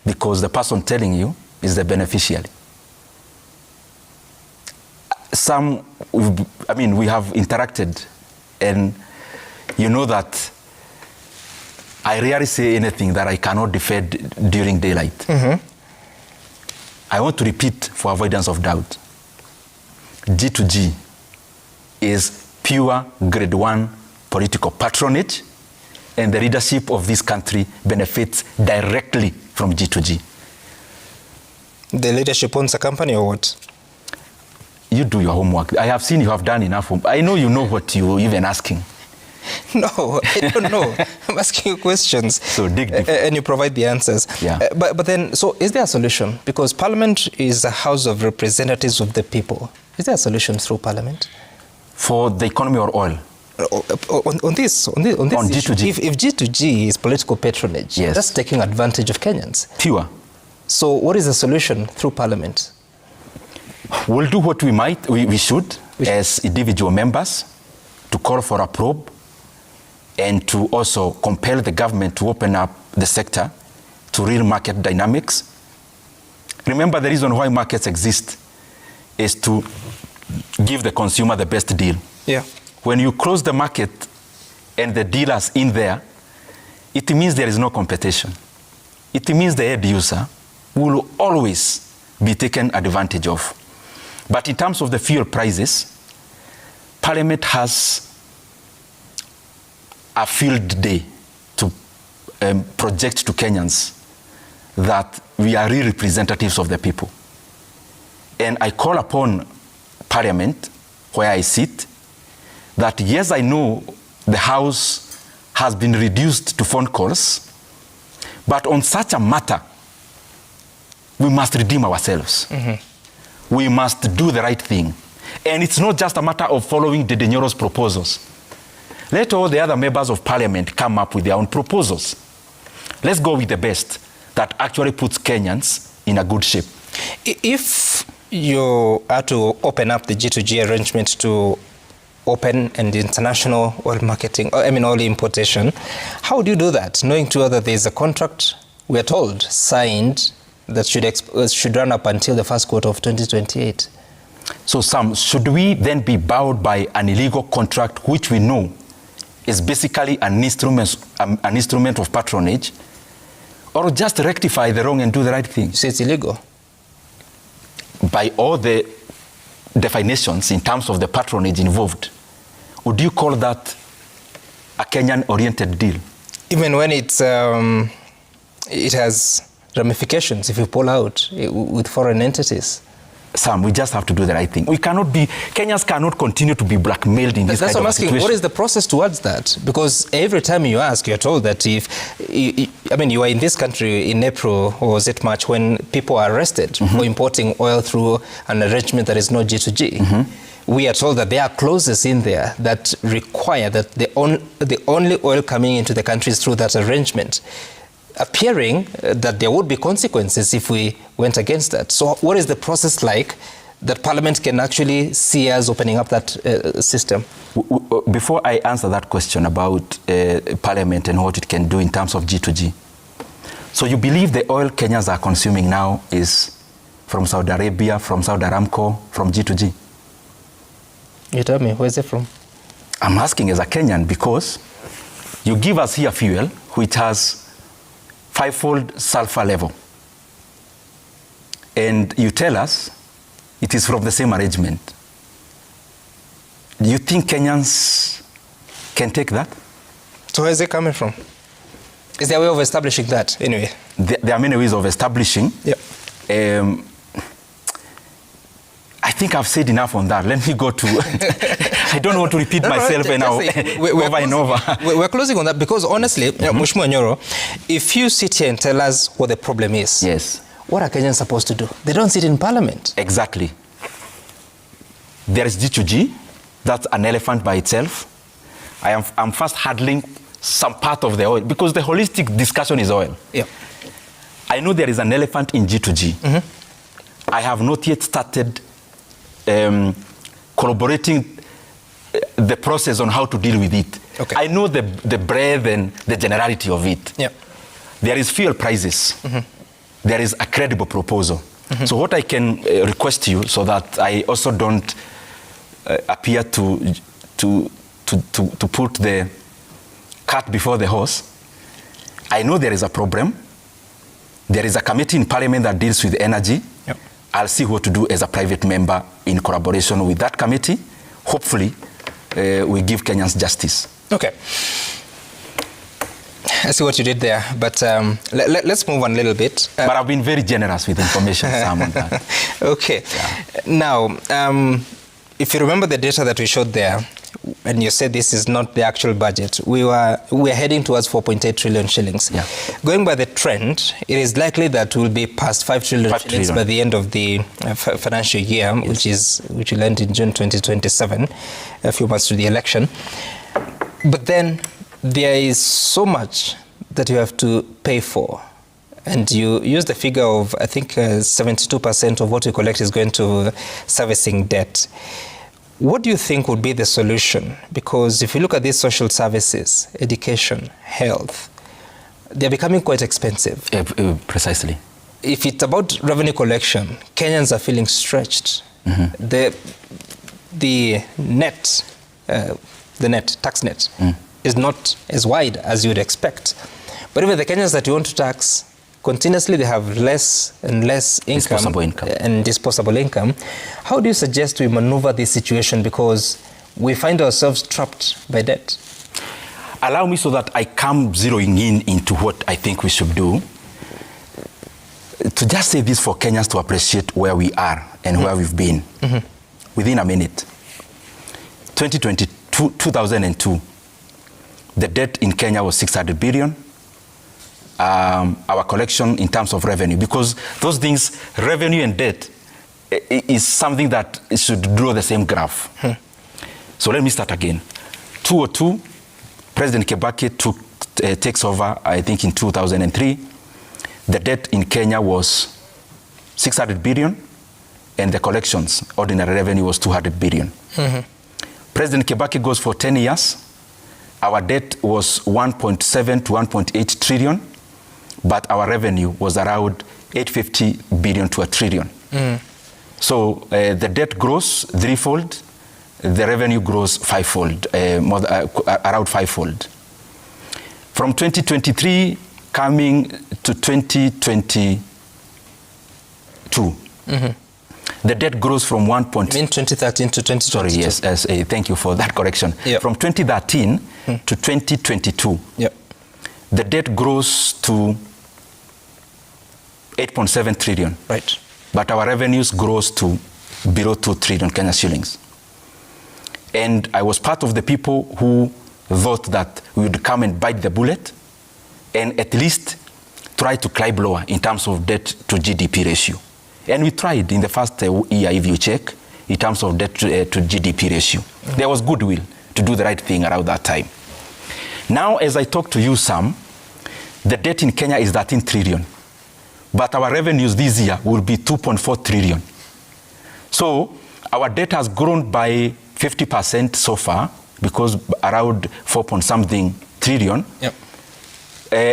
Because the person telling you is the beneficiary. Some, we have interacted, and you know that I rarely say anything that I cannot defend during daylight. I want to repeat for avoidance of doubt. G2G is pure grade 1 political patronage, and the leadership of this country benefits directly from G2G. The leadership owns a company or what? You do your homework. I have seen you have done enough. I know you know what you're even asking. No, I don't know. I'm asking you questions. So dig deep. And you provide the answers. Yeah. But then, so is there a solution? Because Parliament is a house of representatives of the people. Is there a solution through Parliament? For the economy or oil? On this G2G. If G2G is political patronage, yes, that's taking advantage of Kenyans. Pure. So what is the solution through Parliament? We'll do what we should as individual members to call for a probe and to also compel the government to open up the sector to real market dynamics. Remember, the reason why markets exist is to give the consumer the best deal. Yeah. When you close the market and the dealers in there, it means there is no competition. It means the end user will always be taken advantage of. But in terms of the fuel prices, Parliament has a field day to project to Kenyans that we are real representatives of the people. And I call upon Parliament, where I sit, that yes, I know the House has been reduced to phone calls, but on such a matter, we must redeem ourselves. We must do the right thing. And it's not just a matter of following Ndindi Nyoro's proposals. Let all the other members of Parliament come up with their own proposals. Let's go with the best that actually puts Kenyans in a good shape. If you are to open up the G2G arrangement to open and international oil marketing, oil importation. How do you do that, knowing too that there is a contract, we are told, signed that should run up until the first quarter of 2028? So Sam, should we then be bound by an illegal contract which we know is basically an instrument of patronage, or just rectify the wrong and do the right thing? So it's illegal? By all the definitions in terms of the patronage involved, would you call that a Kenyan-oriented deal? Even when it has ramifications if you pull out with foreign entities? Sam, we just have to do the right thing. Kenyans cannot continue to be blackmailed in this kind of situation. That's what I'm asking. What is the process towards that? Because every time you ask, you're told that you were in this country in April, or was it March, when people are arrested for importing oil through an arrangement that is not G2G. We are told that there are clauses in there that require that the only oil coming into the country is through that arrangement, appearing that there would be consequences if we went against that. So what is the process like that Parliament can actually see us opening up that system? Before I answer that question about Parliament and what it can do in terms of G2G, so you believe the oil Kenyans are consuming now is from Saudi Arabia, from Saudi Aramco, from G2G? You tell me, where's it from? I'm asking as a Kenyan because you give us here fuel which has 5-fold sulfur level, and you tell us it is from the same arrangement. Do you think Kenyans can take that? So where is it coming from? Is there a way of establishing that anyway? There are many ways of establishing. Yep. I think I've said enough on that. Let me go to... I don't want to repeat myself over and over. We're closing on that because honestly, Mheshimiwa Nyoro, if you sit here and tell us what the problem is, yes, what are Kenyans supposed to do? They don't sit in Parliament. Exactly. There is G2G. That's an elephant by itself. I'm first handling some part of the oil because the holistic discussion is oil. Yeah. I know there is an elephant in G2G. I have not yet started collaborating the process on how to deal with it. Okay. I know the breadth and the generality of it. Yeah. There is fuel prices. There is a credible proposal. So what I can request you, so that I also don't appear to put the cart before the horse, I know there is a problem. There is a committee in Parliament that deals with energy. Yep. I'll see what to do as a private member in collaboration with that committee. Hopefully, we give Kenyans justice. Okay. I see what you did there, but let's move on a little bit. But I've been very generous with information, Sam, on that. Okay. Yeah. Now, if you remember the data that we showed there, and you said this is not the actual budget, we're heading towards 4.8 trillion shillings. Yeah. Going by the trend, it is likely that we'll be past 5 trillion shillings by the end of the financial year, yes, which will end in June 2027, a few months to the election. But then there is so much that you have to pay for. And you use the figure of, I think, 72% of what you collect is going to servicing debt. What do you think would be the solution? Because if you look at these social services, education, health, they're becoming quite expensive. Precisely. If it's about revenue collection, Kenyans are feeling stretched. The tax net, is not as wide as you would expect. But even the Kenyans that you want to tax, continuously they have less and less disposable income. How do you suggest we maneuver this situation, because we find ourselves trapped by debt? Allow me, so that I come zeroing into what I think we should do, to just say this for Kenyans to appreciate where we are and where we've been. Within a minute. 2002, the debt in Kenya was 600 billion. Our collection in terms of revenue, because those things, revenue and debt, is something that should draw the same graph. So let me start again. 2002, President Kibaki takes over, I think, in 2003. The debt in Kenya was 600 billion, and the collections, ordinary revenue, was 200 billion. President Kibaki goes for 10 years. Our debt was 1.7 to 1.8 trillion, but our revenue was around 850 billion to a trillion. So the debt grows threefold, the revenue grows fivefold, around fivefold. From 2023 coming to 2022, the debt grows from 1. You mean 2013 to 2022? Sorry, yes, thank you for that correction. Yep. From 2013 to 2022, yep, the debt grows to 8.7 trillion. Right. But our revenues grows to below 2 trillion Kenya shillings. And I was part of the people who thought that we would come and bite the bullet and at least try to climb lower in terms of debt to GDP ratio. And we tried in the first year, if you check, in terms of debt to GDP ratio. There was goodwill to do the right thing around that time. Now, as I talk to you, Sam, the debt in Kenya is 13 trillion. But our revenues this year will be 2.4 trillion. So our debt has grown by 50% so far, because around 4-something trillion. Yep.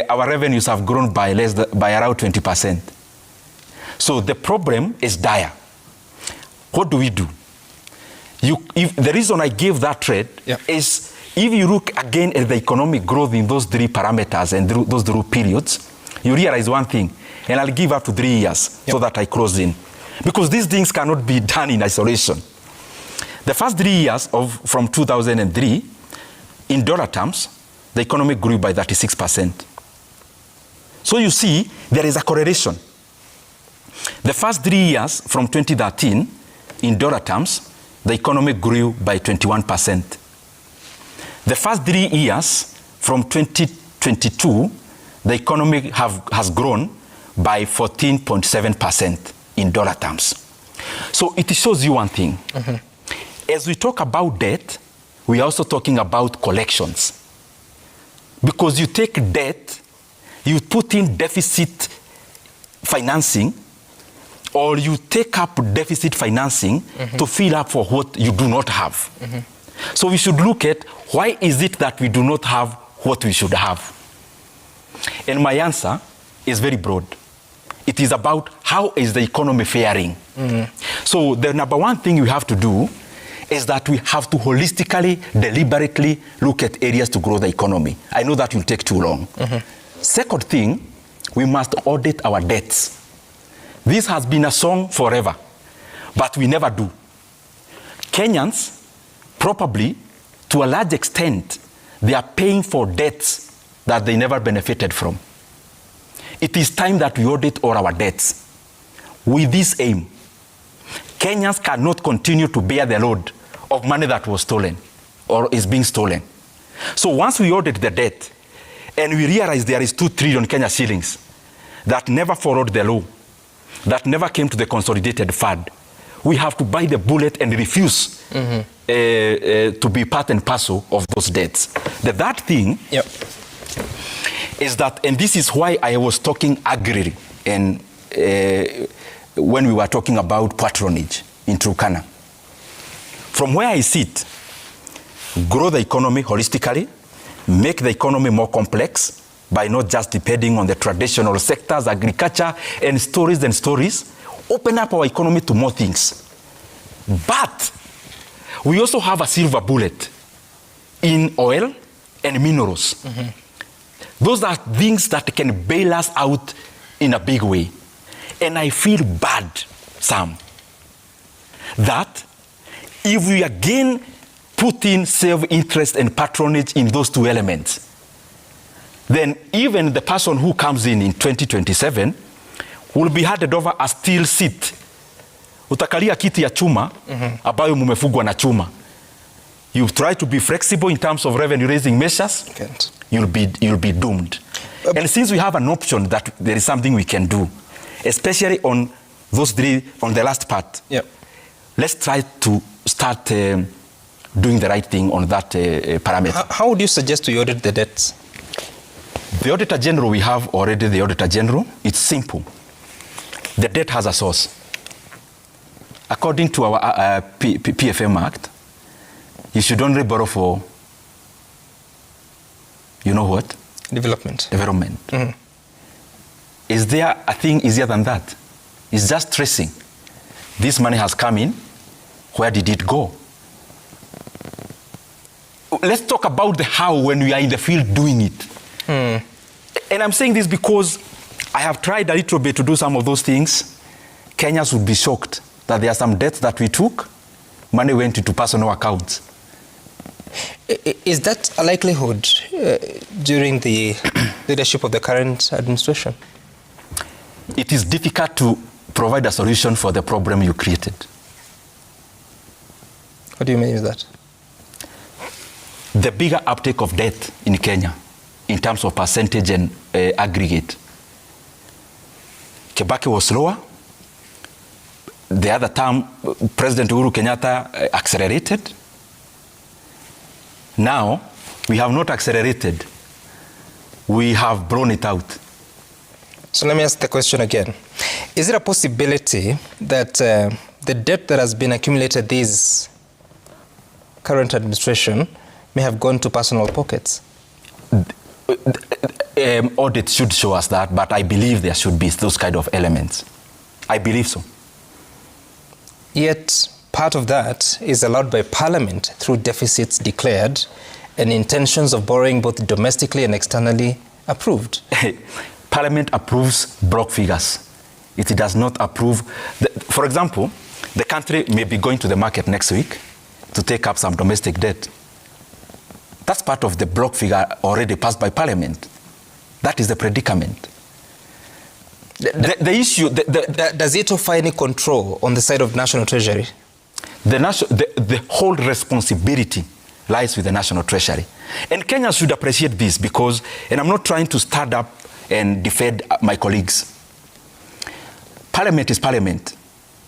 Our revenues have grown by around 20%. So the problem is dire. What do we do? The reason I gave that trade is, if you look again at the economic growth in those three parameters and those three periods, you realize one thing, and I'll give up to 3 years so that I close in. Because these things cannot be done in isolation. The first 3 years from 2003, in dollar terms, the economy grew by 36%. So you see, there is a correlation. The first 3 years from 2013, in dollar terms, the economy grew by 21%. The first 3 years from 2022, the economy has grown by 14.7% in dollar terms. So it shows you one thing. As we talk about debt, we are also talking about collections. Because you take debt, you put in deficit financing, or you take up deficit financing to fill up for what you do not have. So we should look at, why is it that we do not have what we should have? And my answer is very broad. It is about, how is the economy faring? So the number one thing we have to do is that we have to holistically, deliberately look at areas to grow the economy. I know that will take too long. Second thing, we must audit our debts. This has been a song forever, but we never do. Kenyans, probably, to a large extent, they are paying for debts that they never benefited from. It is time that we audit all our debts. With this aim, Kenyans cannot continue to bear the load of money that was stolen or is being stolen. So once we audit the debt and we realize there is 2 trillion Kenya shillings that never followed the law, that never came to the consolidated fund, we have to bite the bullet and refuse to be part and parcel of those debts. The third thing is that, and this is why I was talking agree and when we were talking about patronage in Turkana. From where I sit, grow the economy holistically, make the economy more complex by not just depending on the traditional sectors, agriculture, and stories, open up our economy to more things. But we also have a silver bullet in oil and minerals. Those are things that can bail us out in a big way. And I feel bad, Sam, that if we again put in self-interest and patronage in those two elements, then even the person who comes in 2027 will be handed over a steel seat. Utakalia kiti ya chuma, ambayo mumefugwa na chuma. You try to be flexible in terms of revenue-raising measures, you'll be doomed. And since we have an option that there is something we can do, especially on those three, on the last part, let's try to start doing the right thing on that parameter. How would you suggest we audit the debts? The Auditor General, we have already the Auditor General. It's simple. The debt has a source. According to our PFM Act, you should only borrow for, you know what? Development. Development. Is there a thing easier than that? It's just tracing. This money has come in. Where did it go? Let's talk about the how when we are in the field doing it. And I'm saying this because I have tried a little bit to do some of those things. Kenyans would be shocked that there are some debts that we took, money went into personal accounts. Is that a likelihood during the leadership of the current administration? It is difficult to provide a solution for the problem you created. What do you mean with that? The bigger uptake of debt in Kenya, in terms of percentage and aggregate, Kibaki was slower. The other term, President Uhuru Kenyatta accelerated. Now, we have not accelerated. We have blown it out. So let me ask the question again. Is it a possibility that the debt that has been accumulated this current administration may have gone to personal pockets? Audit should show us that, but I believe there should be those kind of elements. I believe so. Yet, part of that is allowed by Parliament through deficits declared and intentions of borrowing both domestically and externally approved. Parliament approves block figures. It does not approve. For example, the country may be going to the market next week to take up some domestic debt. That's part of the block figure already passed by Parliament. That is the predicament. The issue... does it offer any control on the side of National Treasury? The whole responsibility lies with the National Treasury. And Kenyans should appreciate this because, and I'm not trying to stand up and defend my colleagues. Parliament is Parliament.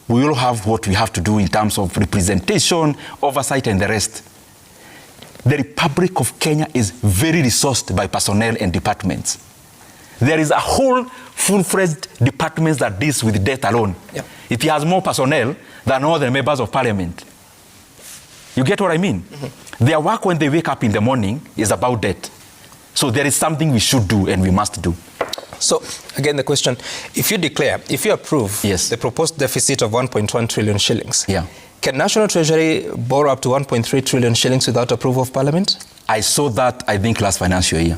We all have what we have to do in terms of representation, oversight, and the rest. The Republic of Kenya is very resourced by personnel and departments. There is a whole full-fledged department that deals with debt alone. Yep. It has more personnel than all the members of Parliament. You get what I mean? Their work when they wake up in the morning is about debt. So there is something we should do and we must do. So, again, the question, if you approve the proposed deficit of 1.1 trillion shillings, can National Treasury borrow up to 1.3 trillion shillings without approval of Parliament? I saw that, I think, last financial year.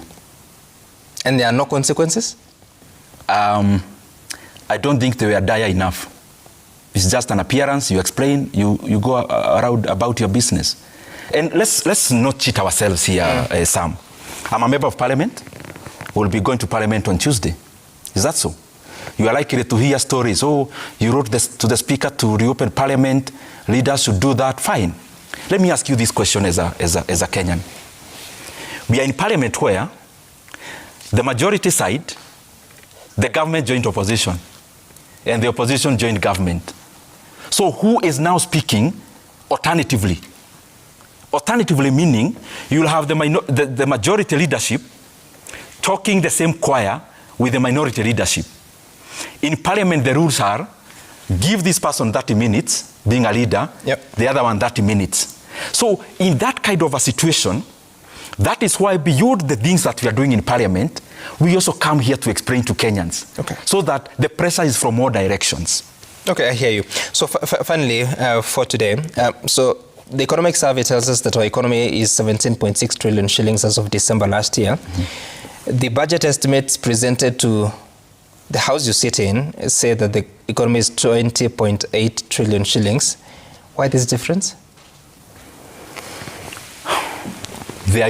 And there are no consequences? I don't think they were dire enough. It's just an appearance, you explain, you go around about your business. And let's not cheat ourselves here, Sam. I'm a member of Parliament. We'll be going to Parliament on Tuesday. Is that so? You are likely to hear stories. Oh, you wrote to the Speaker to reopen Parliament. Leaders should do that. Fine. Let me ask you this question as a Kenyan. We are in Parliament where the majority side, the government joined opposition, and the opposition joined government. So who is now speaking alternatively? Alternatively meaning you will have the majority leadership talking the same choir with the minority leadership. In Parliament, the rules are, give this person 30 minutes, being a leader, the other one 30 minutes. So in that kind of a situation, that is why beyond the things that we are doing in Parliament, we also come here to explain to Kenyans, so that the pressure is from all directions. Okay, I hear you. So finally, for today, so the economic survey tells us that our economy is 17.6 trillion shillings as of December last year. The budget estimates presented to the House you sit in say that the economy is 20.8 trillion shillings. Why this difference? There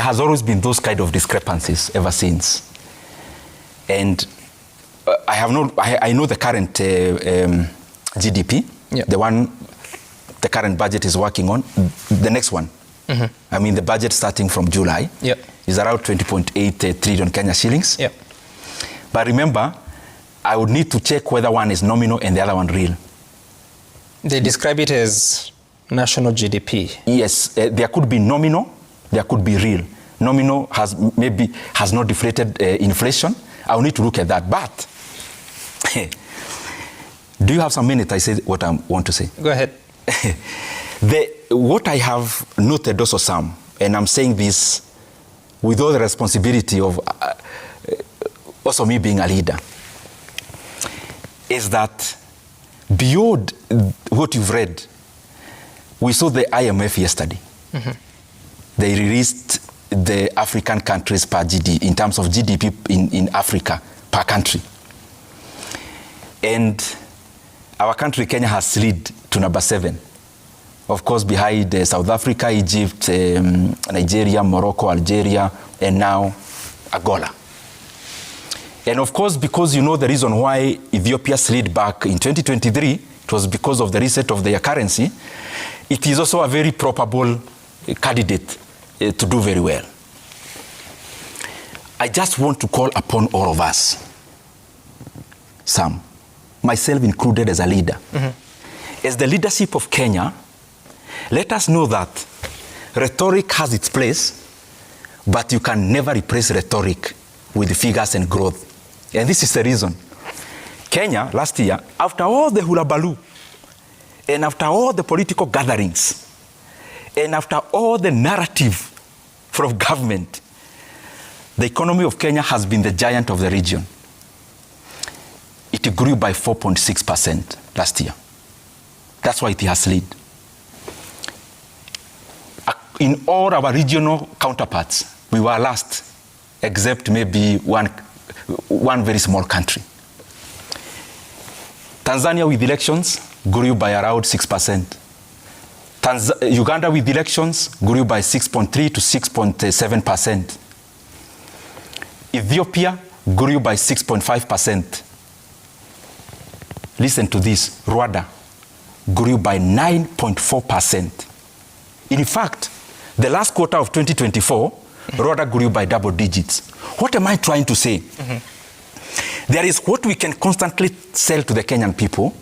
has always been those kind of discrepancies ever since. And I know the current GDP, the one the current budget is working on, the next one. I mean, the budget starting from July is around 20.8 trillion Kenya shillings. But remember, I would need to check whether one is nominal and the other one real. They describe it as national GDP. Yes, there could be nominal, there could be real. Nominal has not deflated inflation. I will need to look at that. But do you have some minutes? I say what I want to say. Go ahead. what I have noted also, Sam, and I'm saying this with all the responsibility of also me being a leader, is that beyond what you've read, we saw the IMF yesterday. They released the African countries per GDP, in terms of GDP in Africa per country. And our country, Kenya, has slid to number 7. Of course, behind South Africa, Egypt, Nigeria, Morocco, Algeria, and now Angola. And of course, because you know the reason why Ethiopia slid back in 2023, it was because of the reset of their currency. It is also a very probable candidate to do very well. I just want to call upon all of us, Sam, myself included as a leader, as the leadership of Kenya, let us know that rhetoric has its place, but you can never replace rhetoric with figures and growth. And this is the reason. Kenya, last year, after all the hullabaloo, and after all the political gatherings, and after all the narrative from government, the economy of Kenya has been the giant of the region. It grew by 4.6% last year. That's why it has slid. In all our regional counterparts, we were last, except maybe one very small country. Tanzania with elections grew by around 6%. Uganda with elections grew by 6.3 to 6.7%. Ethiopia grew by 6.5%. Listen to this, Rwanda grew by 9.4%. In fact, the last quarter of 2024, Rwanda grew by double digits. What am I trying to say? There is what we can constantly sell to the Kenyan people,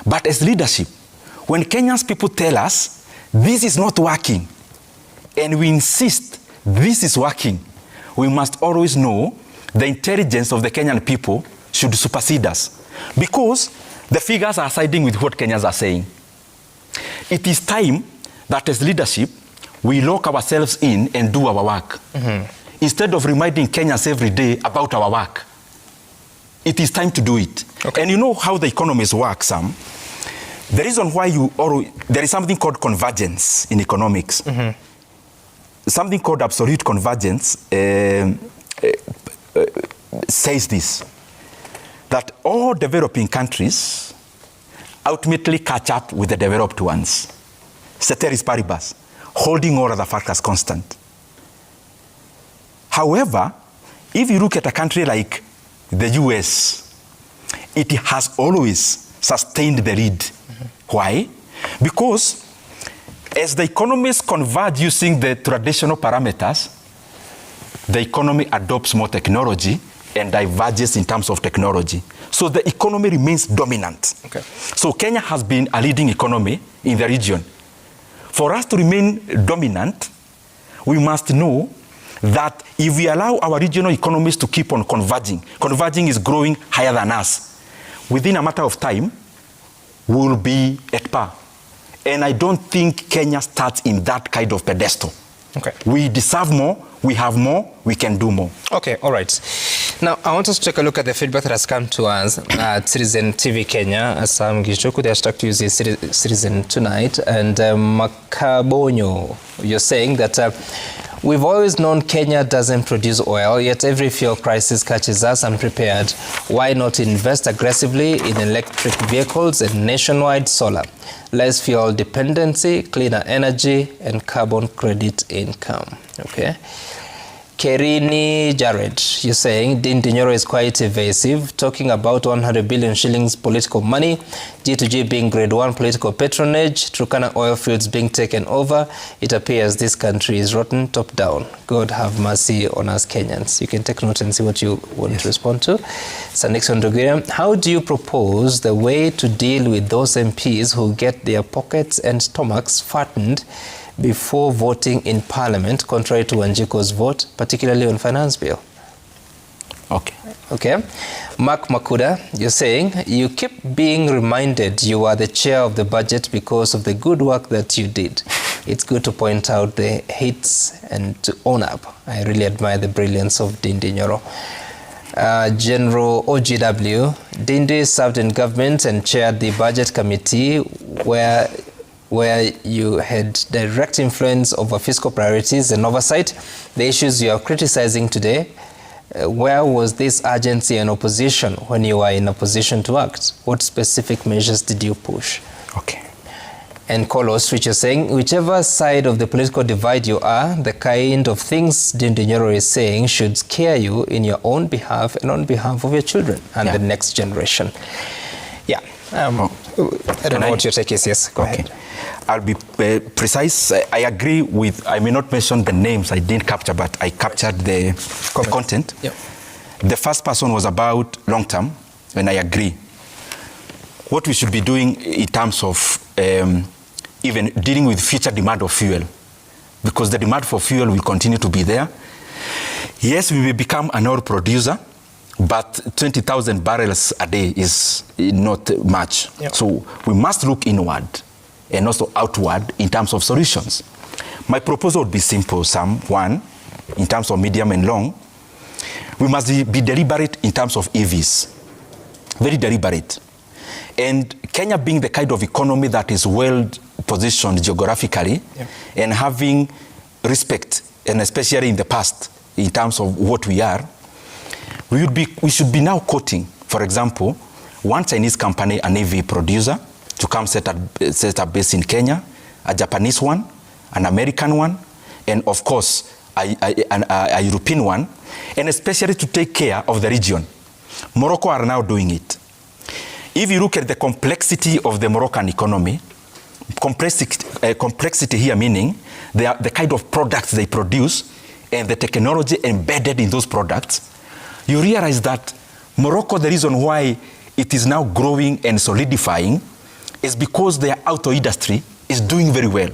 but as leadership, when Kenyan people tell us, this is not working, and we insist this is working, we must always know the intelligence of the Kenyan people should supersede us, because the figures are siding with what Kenyans are saying. It is time that as leadership, we lock ourselves in and do our work. Instead of reminding Kenyans every day about our work. It is time to do it. Okay. And you know how the economies work, Sam? The reason why there is something called convergence in economics. Something called absolute convergence says this, that all developing countries ultimately catch up with the developed ones. Ceteris paribus, holding all other factors constant. However, if you look at a country like the US, it has always sustained the lead. Why? Because as the economies converge using the traditional parameters, the economy adopts more technology and diverges in terms of technology. So the economy remains dominant. Okay. So Kenya has been a leading economy in the region. For us to remain dominant, we must know that if we allow our regional economies to keep on converging is growing higher than us, within a matter of time, we will be at par. And I don't think Kenya starts in that kind of pedestal. Okay. We deserve more, we have more, we can do more. Okay, all right. Now, I want us to take a look at the feedback that has come to us at Citizen TV Kenya. Sam Gichoku, they are stuck to use Citizen tonight. And Makabonyo, you're saying that we've always known Kenya doesn't produce oil, yet every fuel crisis catches us unprepared. Why not invest aggressively in electric vehicles and nationwide solar? Less fuel dependency, cleaner energy, and carbon credit income. Okay. Kerini Jared, you're saying Ndindi Nyoro is quite evasive, talking about 100 billion shillings political money, G2G being grade 1 political patronage, Turkana oil fields being taken over. It appears this country is rotten top down. God have mercy on us Kenyans. You can take note and see what you want to respond to. Sir Nixon Dogwira, how do you propose the way to deal with those MPs who get their pockets and stomachs fattened before voting in Parliament, contrary to Wanjiko's vote, particularly on finance bill? Okay. Okay. Mark Makuda, you're saying you keep being reminded you are the chair of the budget because of the good work that you did. It's good to point out the hits and to own up. I really admire the brilliance of Ndindi Nyoro. General OGW, Ndindi served in government and chaired the Budget Committee where you had direct influence over fiscal priorities and oversight. The issues you are criticizing today, where was this urgency and opposition when you were in a position to act? What specific measures did you push? Okay. And Kolos, which is saying, whichever side of the political divide you are, the kind of things Ndindi Nyoro is saying should scare you in your own behalf and on behalf of your children and the next generation. Yeah. I don't know what your take is. Yes, go ahead. I'll be precise. I agree with, I may not mention the names I didn't capture, but I captured the content. Yep. The first person was about long term, and I agree. What we should be doing in terms of even dealing with future demand of fuel, because the demand for fuel will continue to be there. Yes, we will become an oil producer, but 20,000 barrels a day is not much. Yep. So we must look inward and also outward in terms of solutions. My proposal would be simple, Sam. One, in terms of medium and long, we must be deliberate in terms of EVs. Very deliberate. And Kenya being the kind of economy that is well positioned geographically and having respect, and especially in the past, in terms of what we are, we should be now quoting, for example, one Chinese company, an EV producer, to come set up base in Kenya, a Japanese one, an American one, and of course, a European one, and especially to take care of the region. Morocco are now doing it. If you look at the complexity of the Moroccan economy, complexity here meaning the kind of products they produce and the technology embedded in those products, you realize that Morocco, the reason why it is now growing and solidifying is because their auto industry is doing very well.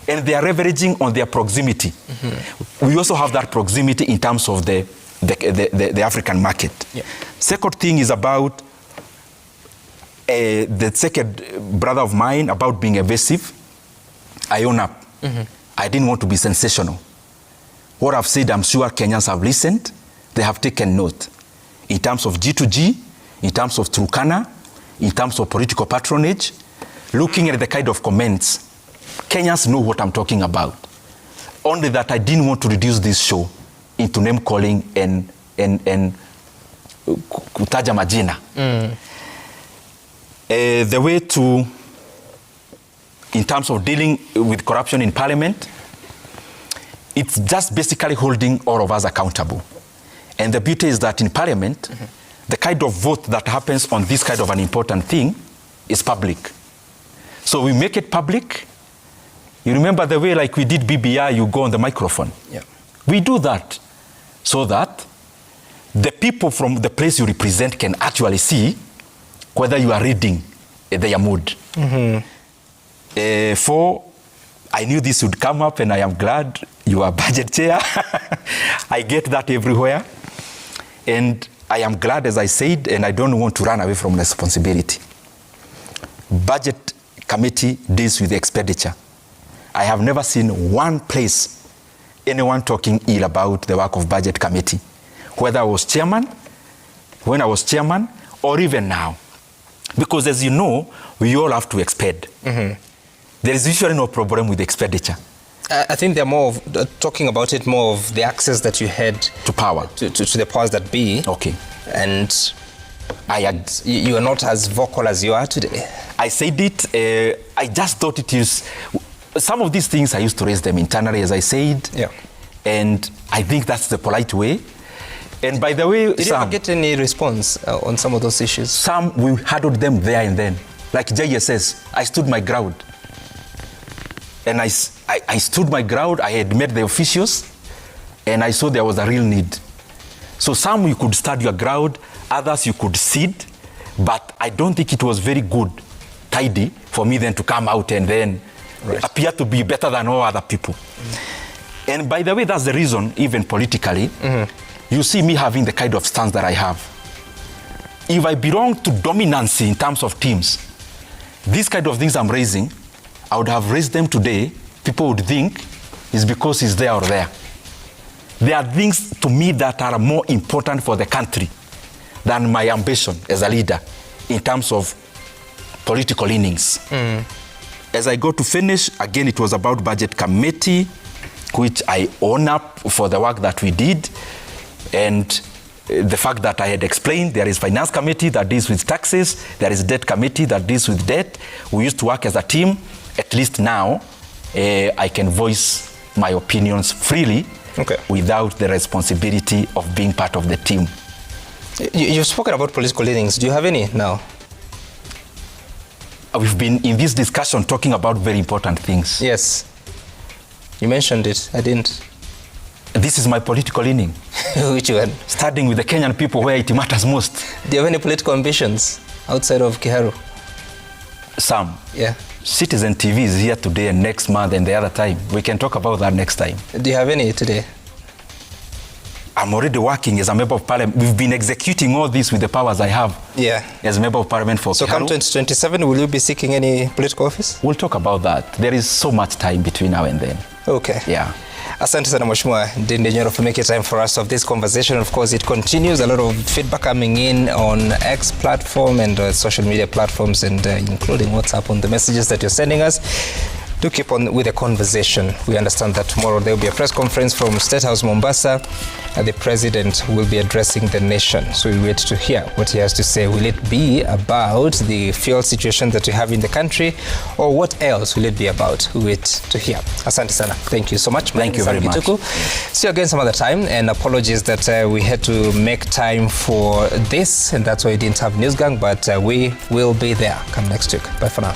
And they are leveraging on their proximity. Mm-hmm. We also have that proximity in terms of the African market. Yeah. Second thing is about the second brother of mine about being evasive. I own up. Mm-hmm. I didn't want to be sensational. What I've said, I'm sure Kenyans have listened. They have taken note. In terms of G2G, in terms of Turkana, in terms of political patronage, looking at the kind of comments, Kenyans know what I'm talking about. Only that I didn't want to reduce this show into name calling and kutaja majina. The way to, in terms of dealing with corruption in parliament, it's just basically holding all of us accountable. And the beauty is that in parliament, the kind of vote that happens on this kind of an important thing is public. So we make it public. You remember the way like we did BBI, you go on the microphone. Yeah. We do that so that the people from the place you represent can actually see whether you are reading their mood. I knew this would come up, and I am glad you are budget chair. I get that everywhere. And I am glad, as I said, and I don't want to run away from responsibility. Budget committee deals with expenditure. I have never seen one place anyone talking ill about the work of budget committee, whether I was chairman, when I was chairman, or even now. Because as you know, we all have to expend. There is usually no problem with expenditure. I think they're more of, talking about it more of the access that you had to power, to the powers that be. Okay. And you are not as vocal as you are today. I said it, I just thought it is, some of these things I used to raise them internally, as I said. Yeah. And I think that's the polite way. And by the way, did you ever get any response on some of those issues? Some, we handled them there and then. Like JSS, I stood my ground. And I stood my ground, I had met the officials, and I saw there was a real need. So some you could stand your ground, others you could cede, but I don't think it was very good, tidy, for me then to come out and then appear to be better than all other people. And by the way, that's the reason, even politically, you see me having the kind of stance that I have. If I belong to dominancy in terms of teams, these kind of things I'm raising, I would have raised them today. People would think it's because it's there or there. There are things to me that are more important for the country than my ambition as a leader in terms of political innings. As I go to finish, again, it was about Budget Committee, which I own up for the work that we did. And the fact that I had explained, there is Finance Committee that deals with taxes, there is Debt Committee that deals with debt. We used to work as a team. At least now, I can voice my opinions freely without the responsibility of being part of the team. You've spoken about political leanings. Do you have any now? We've been in this discussion talking about very important things. Yes. You mentioned it. I didn't. This is my political leaning. Which one? Starting with the Kenyan people where it matters most. Do you have any political ambitions outside of Kiharu? Some. Yeah. Citizen TV is here today and next month and the other time. We can talk about that next time. Do you have any today? I'm already working as a member of parliament. We've been executing all this with the powers I have as a member of parliament for So Kiharu. come 2027, will you be seeking any political office? We'll talk about that. There is so much time between now and then. Okay. Yeah. Asante sana Mheshimiwa Ndindi Nyoro for making time for us of this conversation. Of course, it continues. A lot of feedback coming in on X platform and social media platforms, and including WhatsApp on the messages that you're sending us. Do keep on with the conversation. We understand that tomorrow there will be a press conference from State House Mombasa. The president will be addressing the nation. So we wait to hear what he has to say. Will it be about the fuel situation that we have in the country, or what else will it be about? We wait to hear. Asante sana. Thank you so much. Thank you very much. See you again some other time, and apologies that we had to make time for this, and that's why we didn't have Newsgang, but we will be there come next week. Bye for now.